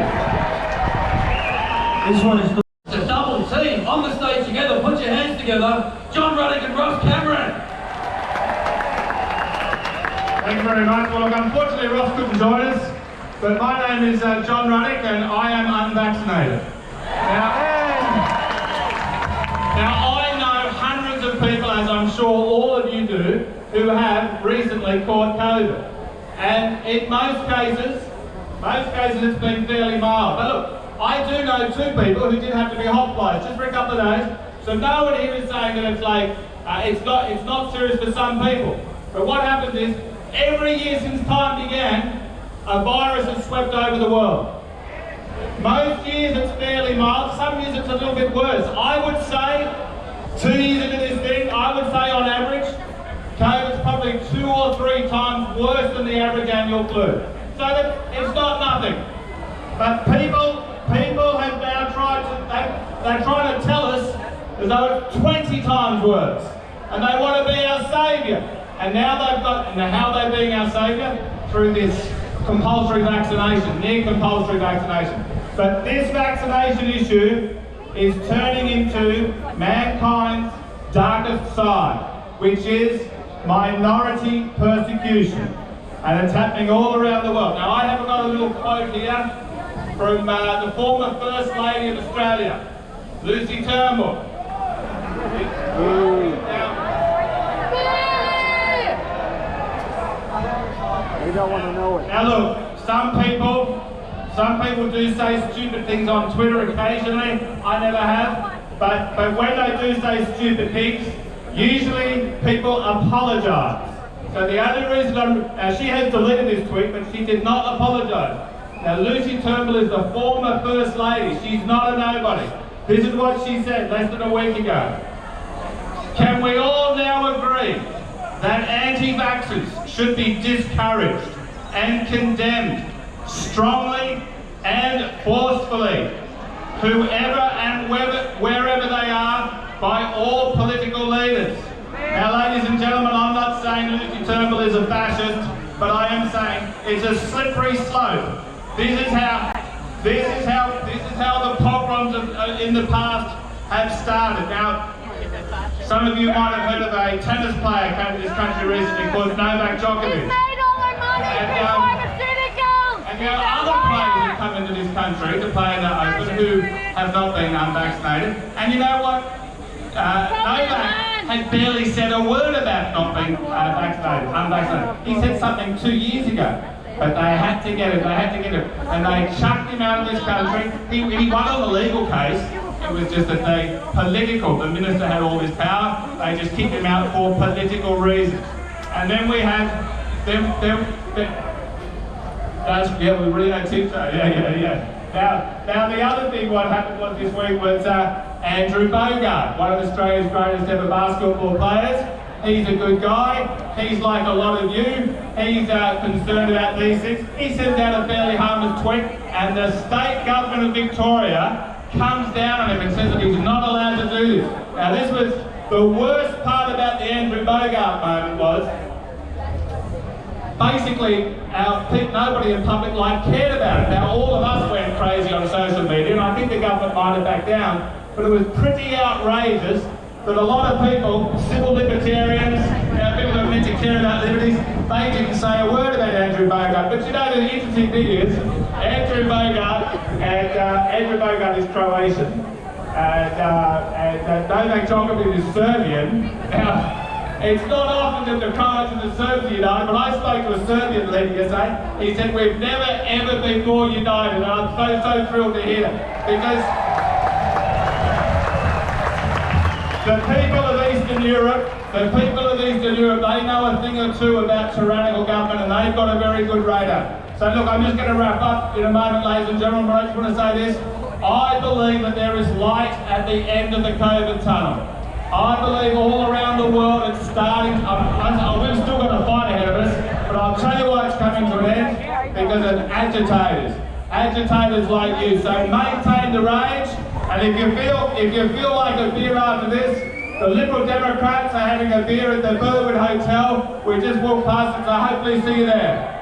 This one is It's a double team on the stage together. Put your hands together. John Ruddick and Ross Cameron. Thank you very much. Well, look, unfortunately Ross couldn't join us, but my name is John Ruddick and I am unvaccinated. Now I know hundreds of people, as I'm sure all of you do, who have recently caught COVID. And in most cases it's been fairly mild. But look, I do know 2 people who did have to be hospitalised just for a couple of days. So no one here is saying that it's like, it's not serious for some people. But what happens is, every year since time began, a virus has swept over the world. Most years it's fairly mild, some years it's a little bit worse. I would say, 2 years into this thing, I would say on average, COVID's probably 2 or 3 times worse than the average annual flu. So that it's not nothing. But people have now they're trying to tell us as though it's 20 times worse. And they want to be our saviour. And now how are they being our saviour? Through this compulsory vaccination, near compulsory vaccination. But this vaccination issue is turning into mankind's darkest side, which is minority persecution. And it's happening all around the world. Now I have got a little quote here from the former First Lady of Australia, Lucy Turnbull. You don't want to know it. Now look, some people do say stupid things on Twitter occasionally. I never have. But when they do say stupid things, usually people apologise. So the only reason she has deleted this tweet, but she did not apologise. Now Lucy Turnbull is the former First Lady. She's not a nobody. This is what she said less than a week ago. Can we all now agree that anti-vaxxers should be discouraged and condemned strongly and forcefully, whoever and wherever they are, by all political leaders? Now, ladies and gentlemen, I'm not saying Lucy Turnbull is a fascist, but I am saying it's a slippery slope. This is how the pogroms in the past have started. Now, some of you might have heard of a tennis player came to this country recently called Novak Djokovic. He's made all their money through pharmaceuticals! And there are other players who come into this country to play in the Open who have not been unvaccinated. And you know what? Novak had barely said a word about not being unvaccinated. He said something 2 years ago. But they had to get it, and they chucked him out of this country. He won on the legal case. It was just that the minister had all this power, they just kicked him out for political reasons. And then we had we really don't think so, yeah. Now the other thing what happened was this week was Andrew Bogart, one of Australia's greatest ever basketball players. He's a good guy. He's like a lot of you. He's concerned about these things. He sends out a fairly harmless tweet, and the state government of Victoria comes down on him and says that he's not allowed to do this. Now this was the worst part about the Andrew Bogart moment was basically nobody in public life cared about it. Now all of us went crazy on social media, and I think the government might have backed down, but it was pretty outrageous that a lot of people, civil libertarians, people who are meant to care about liberties, they didn't say a word about Andrew Bogart. But you know, the interesting thing is, Andrew Bogart is Croatian. and don't make geography is Serbian. Now, it's not often that the Croats and the Serbs are united, but I spoke to a Serbian leader yesterday. He said, we've never ever been more united, and I'm so thrilled to hear that. Because the people of Eastern Europe, they know a thing or two about tyrannical government, and they've got a very good radar. So look, I'm just going to wrap up in a moment, ladies and gentlemen, but I just want to say this. I believe that there is light at the end of the COVID tunnel. I believe all around the world it's starting, we've still got a fight ahead of us, but I'll tell you why it's coming to an end, because of agitators like you. So maintain the rage, and if you feel like a beer after this, the Liberal Democrats are having a beer at the Burwood Hotel. We just walked past it, so hopefully see you there.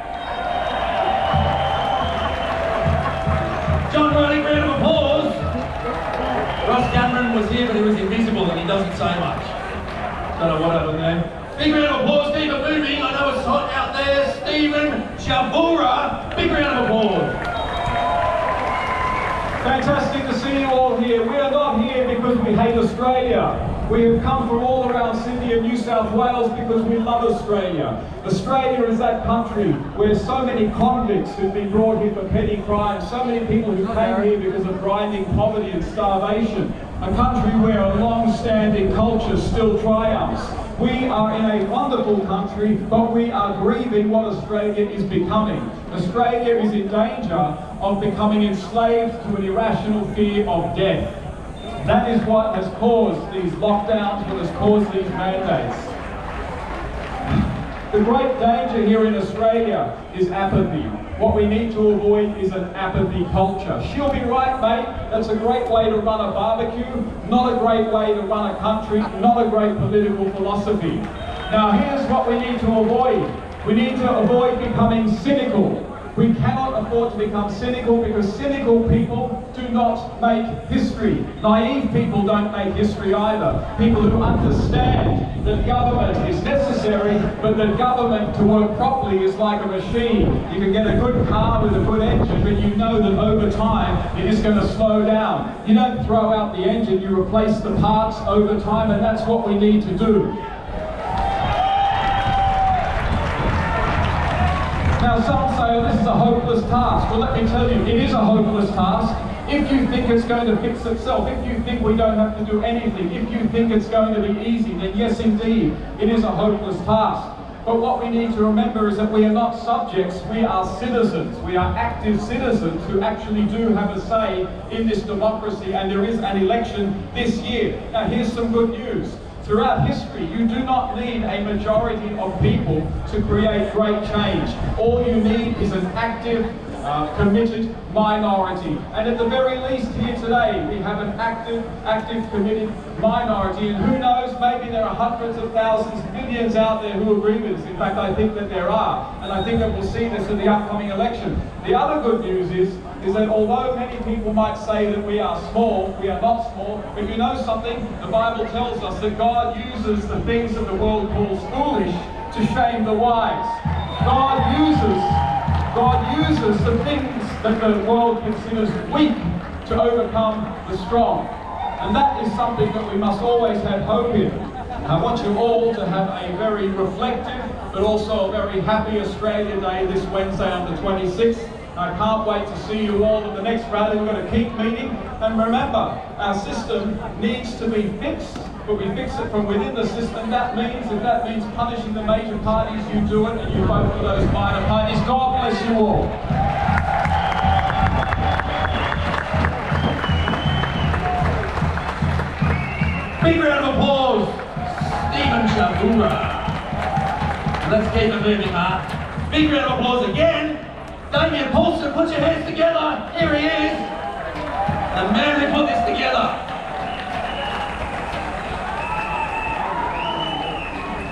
John Ruddick, round of applause. Ross Cameron was here, but he was invisible and he doesn't say much. Don't know what happened there. Big round of applause, Stephen Moving. I know it's hot out there. Stephen Shabura. Big round of applause. Fantastic to see you all here. We are not here because we hate Australia. We have come from all around Sydney and New South Wales because we love Australia. Australia is that country where so many convicts who've been brought here for petty crimes, so many people who came here because of grinding poverty and starvation, a country where a long-standing culture still triumphs. We are in a wonderful country, but we are grieving what Australia is becoming. Australia is in danger of becoming enslaved to an irrational fear of death. That is what has caused these lockdowns, what has caused these mandates. The great danger here in Australia is apathy. What we need to avoid is an apathy culture. She'll be right, mate. That's a great way to run a barbecue, not a great way to run a country, not a great political philosophy. Now here's what we need to avoid. We need to avoid becoming cynical. We cannot afford to become cynical because cynical people do not make history. Naive people don't make history either. People who understand that government is necessary, but that government to work properly is like a machine. You can get a good car with a good engine, but you know that over time it is going to slow down. You don't throw out the engine, you replace the parts over time, and that's what we need to do. Now some say, oh, this is a hopeless task. Well, let me tell you, it is a hopeless task. If you think it's going to fix itself, if you think we don't have to do anything, if you think it's going to be easy, then yes indeed, it is a hopeless task. But what we need to remember is that we are not subjects, we are citizens. We are active citizens who actually do have a say in this democracy, and there is an election this year. Now here's some good news. Throughout history, you do not need a majority of people to create great change. All you need is an active, committed minority. And at the very least here today, we have an active, committed minority. And who knows, maybe there are hundreds of thousands, millions out there who agree with us. In fact, I think that there are. And I think that we'll see this in the upcoming election. The other good news is that although many people might say that we are small, we are not small, but you know something? The Bible tells us that God uses the things that the world calls foolish to shame the wise. God uses the things that the world considers weak to overcome the strong. And that is something that we must always have hope in. I want you all to have a very reflective, but also a very happy Australia Day this Wednesday on the 26th. I can't wait to see you all at the next rally. We're going to keep meeting. And remember, our system needs to be fixed, but we fix it from within the system. If that means punishing the major parties, you do it, and you vote for those minor parties. God bless you all. Big round of applause, Stephen Shabura. Let's keep it moving, Mark. Big round of applause again. Damien Paulson, put your hands together. Here he is. The man who put this together.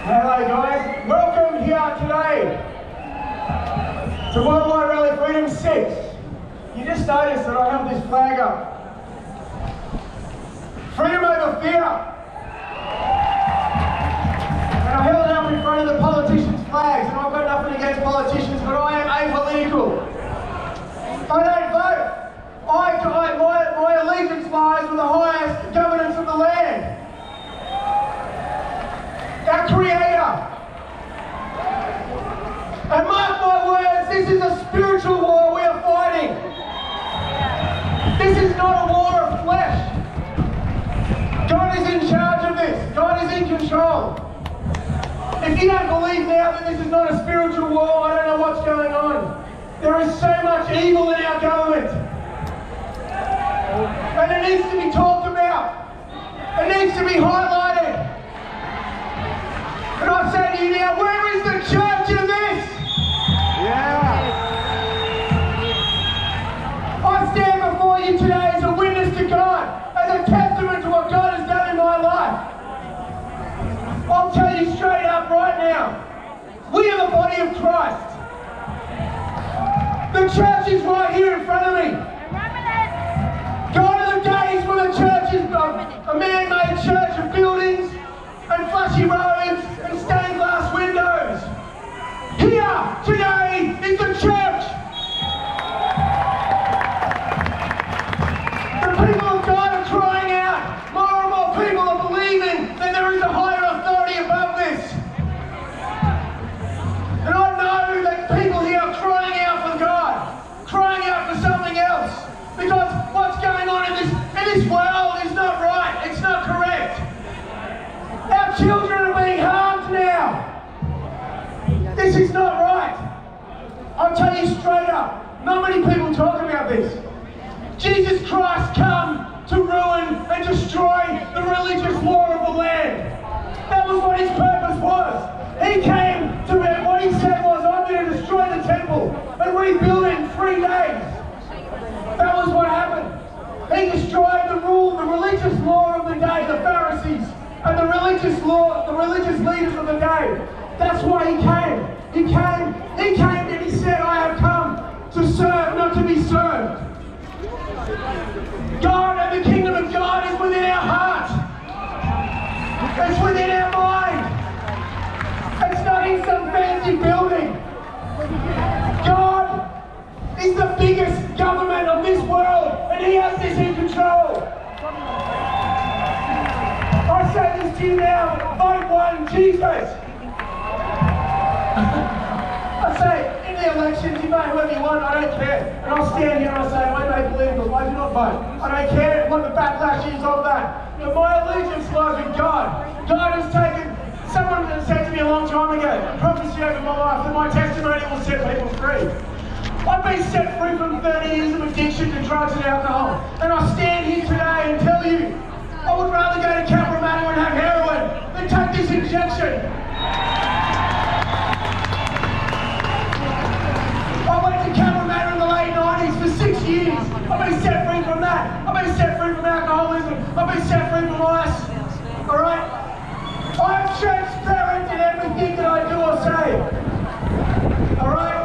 Hello guys, welcome here today to Worldwide Rally Freedom 6. You just noticed that I have this flag up. Freedom over fear. And I held it up in front of the politicians' flags, and I've got nothing against politicians, but I am apolitical. I don't vote. My allegiance lies with the highest If you don't believe now that this is not a spiritual war, I don't know what's going on. There is so much evil in our government. And it needs to be talked about. It needs to be highlighted. And I say to you now, where is the church in this? Yeah. I stand before you today as a witness to God, as a testament to what God has done in my life. I'll tell you straight up right now, we are the body of Christ. The church is right here in front of me. Gone are the days when the church is a man-made church of buildings and flashy robes and stained glass windows. Here today is the church. The people of God are crying out. More and more people are believing that there is a higher authority above this. And I know that people here are crying out for God, crying out for something else. Because what's going on in this world is not right. It's not correct. Our children are being harmed now. This is not right. I'll tell you straight up, not many people talk about this. Jesus Christ come to ruin and destroy the religious law of the land. That was what his purpose was. He came to it. What he said was, I'm going to destroy the temple and rebuild it in 3 days. That was what happened. He destroyed the religious law of the day, the Pharisees, and the religious leaders of the day. That's why he came. He came and he said, I have come to serve, not to be served. God and the kingdom of God is within our heart. It's within our mind. It's not in some fancy building. God is the biggest government of this world, and he has this in control. I say this to you now, vote one Jesus. I say, in the elections, you vote whoever you want, I don't care. And I'll stand here and I'll say, I make political, I do not vote. I don't care what the backlash is of that. But my allegiance lies with God. God has taken, someone said to me a long time ago, a prophecy over my life, that my testimony will set people free. I've been set free from 30 years of addiction to drugs and alcohol. And I stand here today and tell you, I would rather go to Cabramatta and have heroin than take this injection. I went to Cabramatta in the late 90s for 6 years. I've been set free from that. I've been set free from alcoholism. I've been set free from ice. Alright? I'm transparent in everything that I do or say. Alright?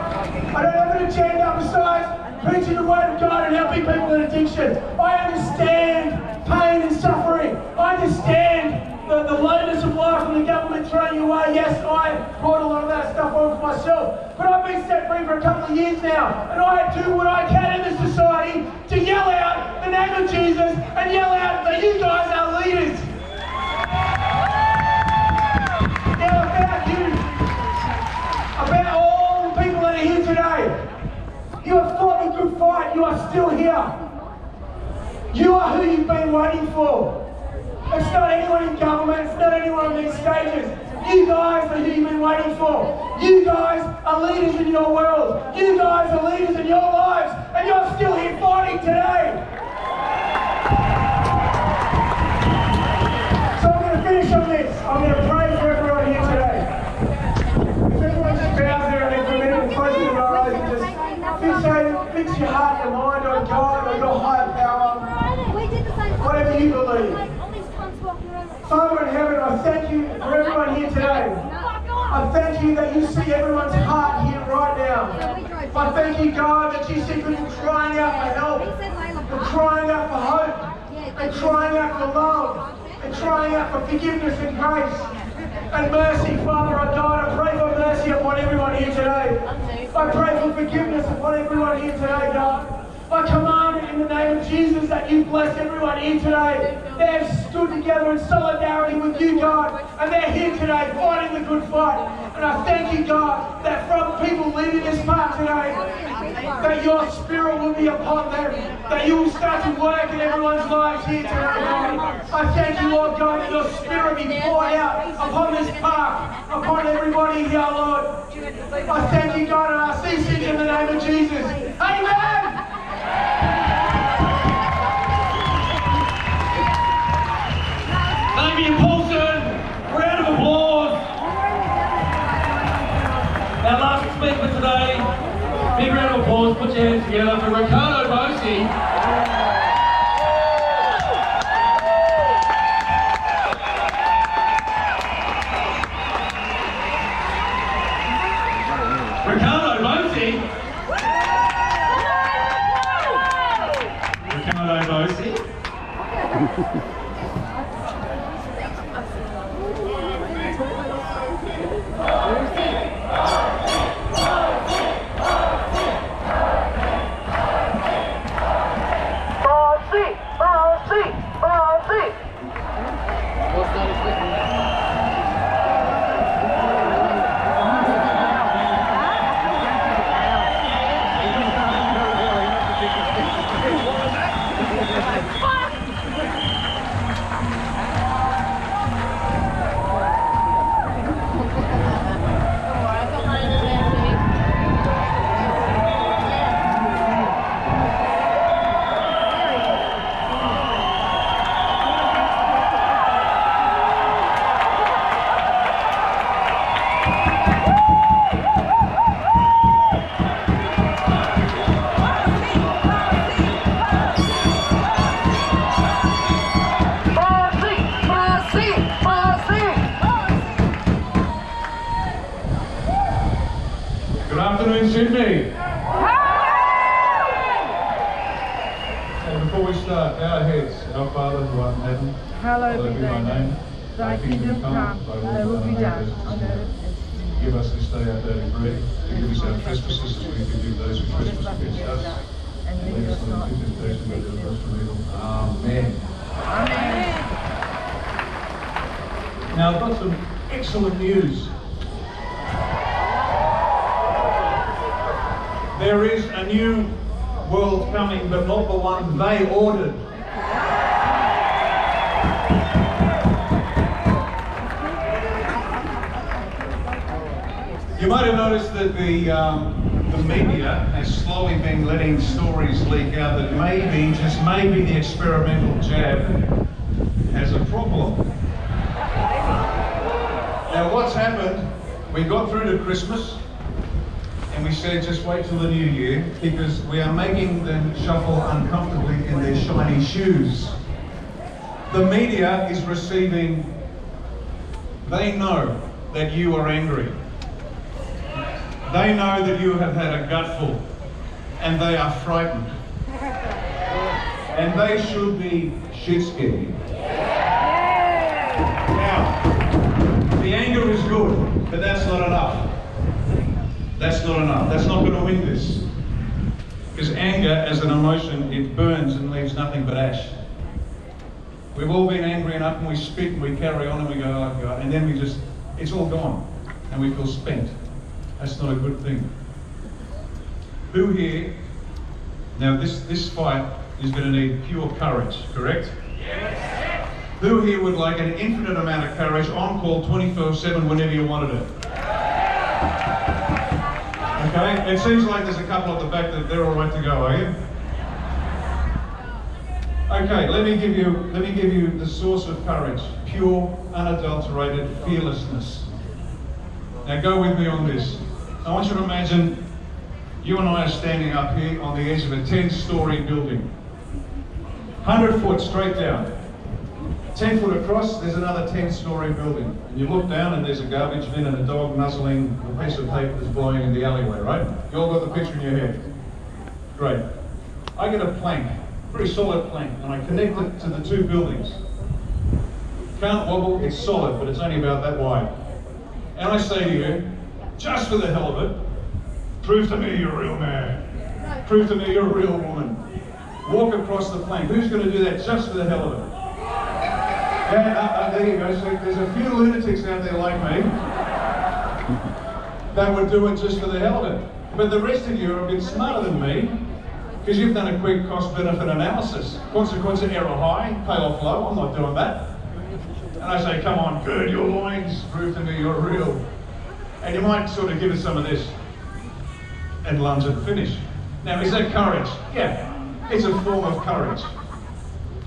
I don't have an agenda besides preaching the word of God and helping people in addiction. I understand pain and suffering. I understand the lowness of life and the government throwing you away. Yes, I brought a lot of that stuff on for myself. But I've been set free for a couple of years now. And I do what I can in this society to yell out the name of Jesus and yell out that you guys are leaders. Now about you, about all the people that are here today. You have fought a good fight. You are still here. You are who you've been waiting for. It's not anyone in government. It's not anyone on these stages. You guys are who you've been waiting for. You guys are leaders in your world. You guys are leaders in your lives. And you're still here fighting today. So I'm going to finish on this. I'm going to pray for everyone here today. If everyone just bows their head for a minute and closes their eyes and just fix your heart, your mind on God or your higher power. Whatever you believe. Father in heaven, I thank you for everyone here today. I thank you that you see everyone's heart here right now. I thank you, God, that you see people crying out for help, and crying out for hope, and crying out for love, and crying out for forgiveness and grace and mercy. Father, our God, I pray for mercy upon everyone here today. I pray for forgiveness upon everyone here today, God. I command it in the name of Jesus that you bless everyone here today. They've stood together in solidarity with you, God, and they're here today fighting the good fight. And I thank you, God, that from people leaving this park today, that your spirit will be upon them, that you will start to work in everyone's lives here today, God. I thank you, Lord God, that your spirit be poured out upon this park, upon everybody here, Lord. I thank you, God, and I cease it in the name of Jesus. Amen! Amy Paulson, round of applause. Our last speaker today, big round of applause, put your hands together for Ricardo Bosi. Ricardo Bosi. Sydney. And before we start, bow our heads. Our Father who art in heaven, hallowed be thy name. Thy kingdom come, thy will be done on earth. Give us this day our daily bread. Forgive us our trespasses as we forgive those who trespass against us. And lead us not into temptation, but deliver us from evil. Amen. Amen. Now I've got some excellent news. There is a new world coming, but not the one they ordered. You might have noticed that the media has slowly been letting stories leak out that maybe, just maybe, the experimental jab has a problem. Now what's happened, we got through to Christmas, and we said just wait till the new year because we are making them shuffle uncomfortably in their shiny shoes. The media is receiving, they know that you are angry. They know that you have had a gutful and they are frightened. And they should be shit scared. Now, the anger is good, but that's not enough. That's not enough. That's not going to win this. Because anger, as an emotion, it burns and leaves nothing but ash. We've all been angry enough and we spit and we carry on and we go, oh God, and then we just, it's all gone and we feel spent. That's not a good thing. Who here, now this fight is going to need pure courage, correct? Yes. Who here would like an infinite amount of courage on call 24/7 whenever you wanted it? Okay, it seems like there's a couple at the back that they're all right to go, are you? Okay, let me give you the source of courage. Pure, unadulterated fearlessness. Now go with me on this. I want you to imagine you and I are standing up here on the edge of a 10-story building. 100 foot straight down. 10 foot across, there's another 10-story building. And you look down and there's a garbage bin and a dog nuzzling a piece of paper that's blowing in the alleyway, right? You all got the picture in your head. Great. I get a plank, pretty solid plank, and I connect it to the two buildings. Can't wobble, it's solid, but it's only about that wide. And I say to you, just for the hell of it, prove to me you're a real man. Prove to me you're a real woman. Walk across the plank. Who's going to do that just for the hell of it? Yeah, there you go. So there's a few lunatics out there like me that would do it just for the hell of it. But the rest of you are a bit smarter than me, because you've done a quick cost-benefit analysis. Consequence of error high, payoff low. I'm not doing that. And I say, come on, gird your loins, prove to me you're real. And you might sort of give us some of this and lunge at the finish. Now, is that courage? Yeah, it's a form of courage.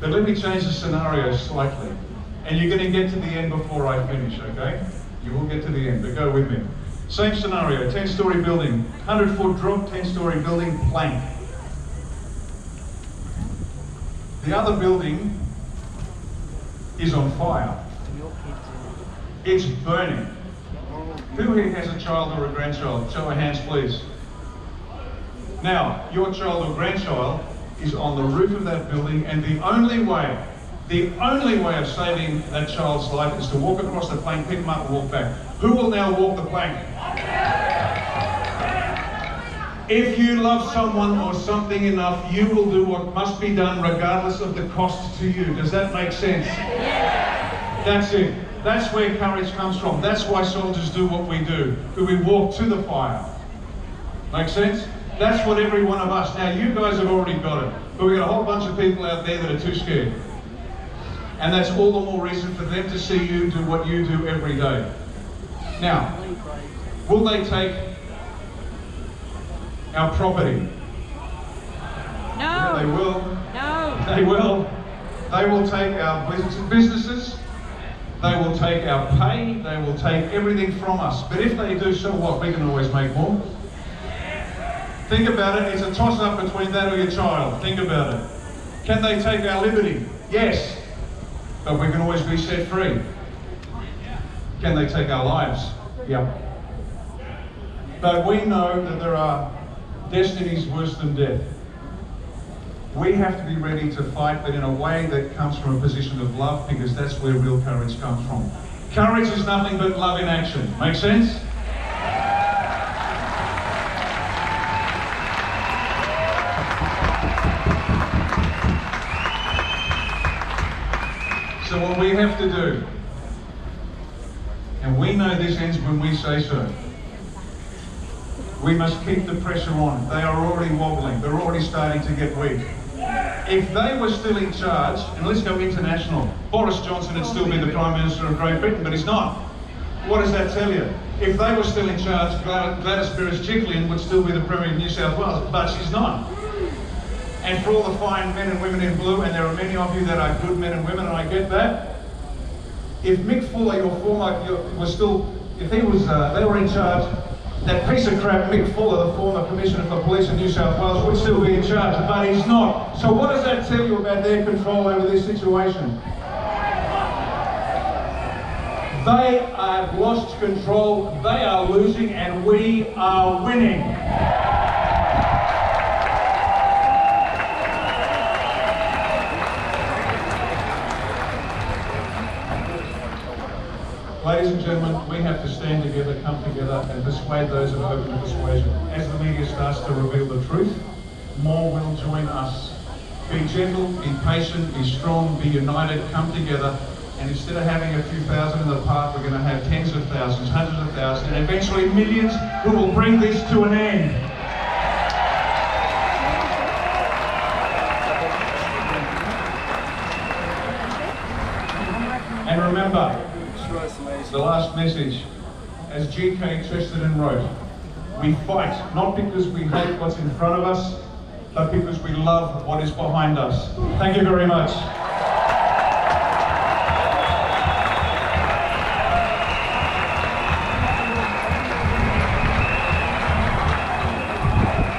But let me change the scenario slightly. And you're going to get to the end before I finish, okay? You will get to the end, but go with me. Same scenario, 10-story building, 100-foot drop, 10-story building, plank. The other building is on fire. It's burning. Who here has a child or a grandchild? Show of hands, please. Now, your child or grandchild is on the roof of that building, and the only way of saving that child's life is to walk across the plank, pick them up and walk back. Who will now walk the plank? If you love someone or something enough, you will do what must be done regardless of the cost to you. Does that make sense? That's it. That's where courage comes from. That's why soldiers do what we do. We walk to the fire. Make sense? That's what every one of us. Now, you guys have already got it. But we've got a whole bunch of people out there that are too scared. And that's all the more reason for them to see you do what you do every day. Now, will they take our property? No. Yeah, they will. No. They will. They will take our businesses. They will take our pay. They will take everything from us. But if they do, so what? We can always make more. Think about it. It's a toss-up between that or your child. Think about it. Can they take our liberty? Yes. But we can always be set free. Can they take our lives? Yeah. But we know that there are destinies worse than death. We have to be ready to fight, but in a way that comes from a position of love, because that's where real courage comes from. Courage is nothing but love in action. Make sense? So what we have to do, and we know this ends when we say so, we must keep the pressure on. They are already wobbling. They're already starting to get weak. If they were still in charge, and let's go international, Boris Johnson would still be the Prime Minister of Great Britain, but he's not. What does that tell you? If they were still in charge, Gladys Berejiklian would still be the Premier of New South Wales, but she's not. And for all the fine men and women in blue, and there are many of you that are good men and women, and I get that, if Mick Fuller, your former, was still, if he was, they were in charge, that piece of crap Mick Fuller, the former Commissioner for Police in New South Wales, would still be in charge, but he's not. So what does that tell you about their control over this situation? They have lost control, they are losing, and we are winning. Ladies and gentlemen, we have to stand together, come together, and persuade those that are open to persuasion. As the media starts to reveal the truth, more will join us. Be gentle, be patient, be strong, be united, come together, and instead of having a few thousand in the park, we're going to have tens of thousands, hundreds of thousands, and eventually millions who will bring this to an end. And remember, the last message, as G.K. Chesterton wrote, we fight not because we hate what's in front of us, but because we love what is behind us. Thank you very much.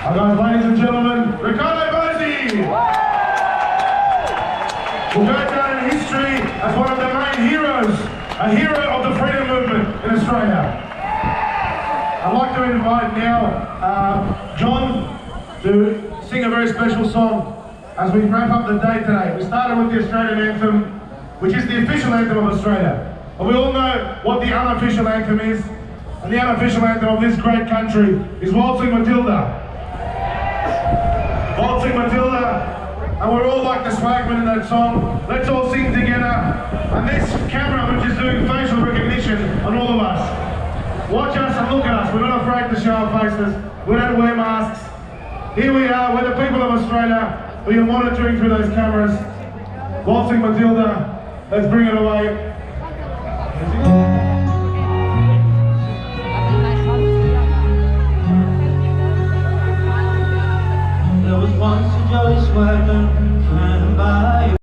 Hello, ladies and gentlemen, Ricardo Bosi! Will go down in history as one of the main heroes, a hero of the freedom movement in Australia. I'd like to invite now John to sing a very special song as we wrap up the day today. We started with the Australian anthem, which is the official anthem of Australia. And we all know what the unofficial anthem is. And the unofficial anthem of this great country is Waltzing Matilda. Waltzing Matilda. And we're all like the swagmen in that song. Let's all sing together. And this camera, which is doing facial recognition on all of us. Watch us and look at us. We're not afraid to show our faces. We don't wear masks. Here we are. We're the people of Australia. We are monitoring through those cameras. Waltzing Matilda. Let's bring it away.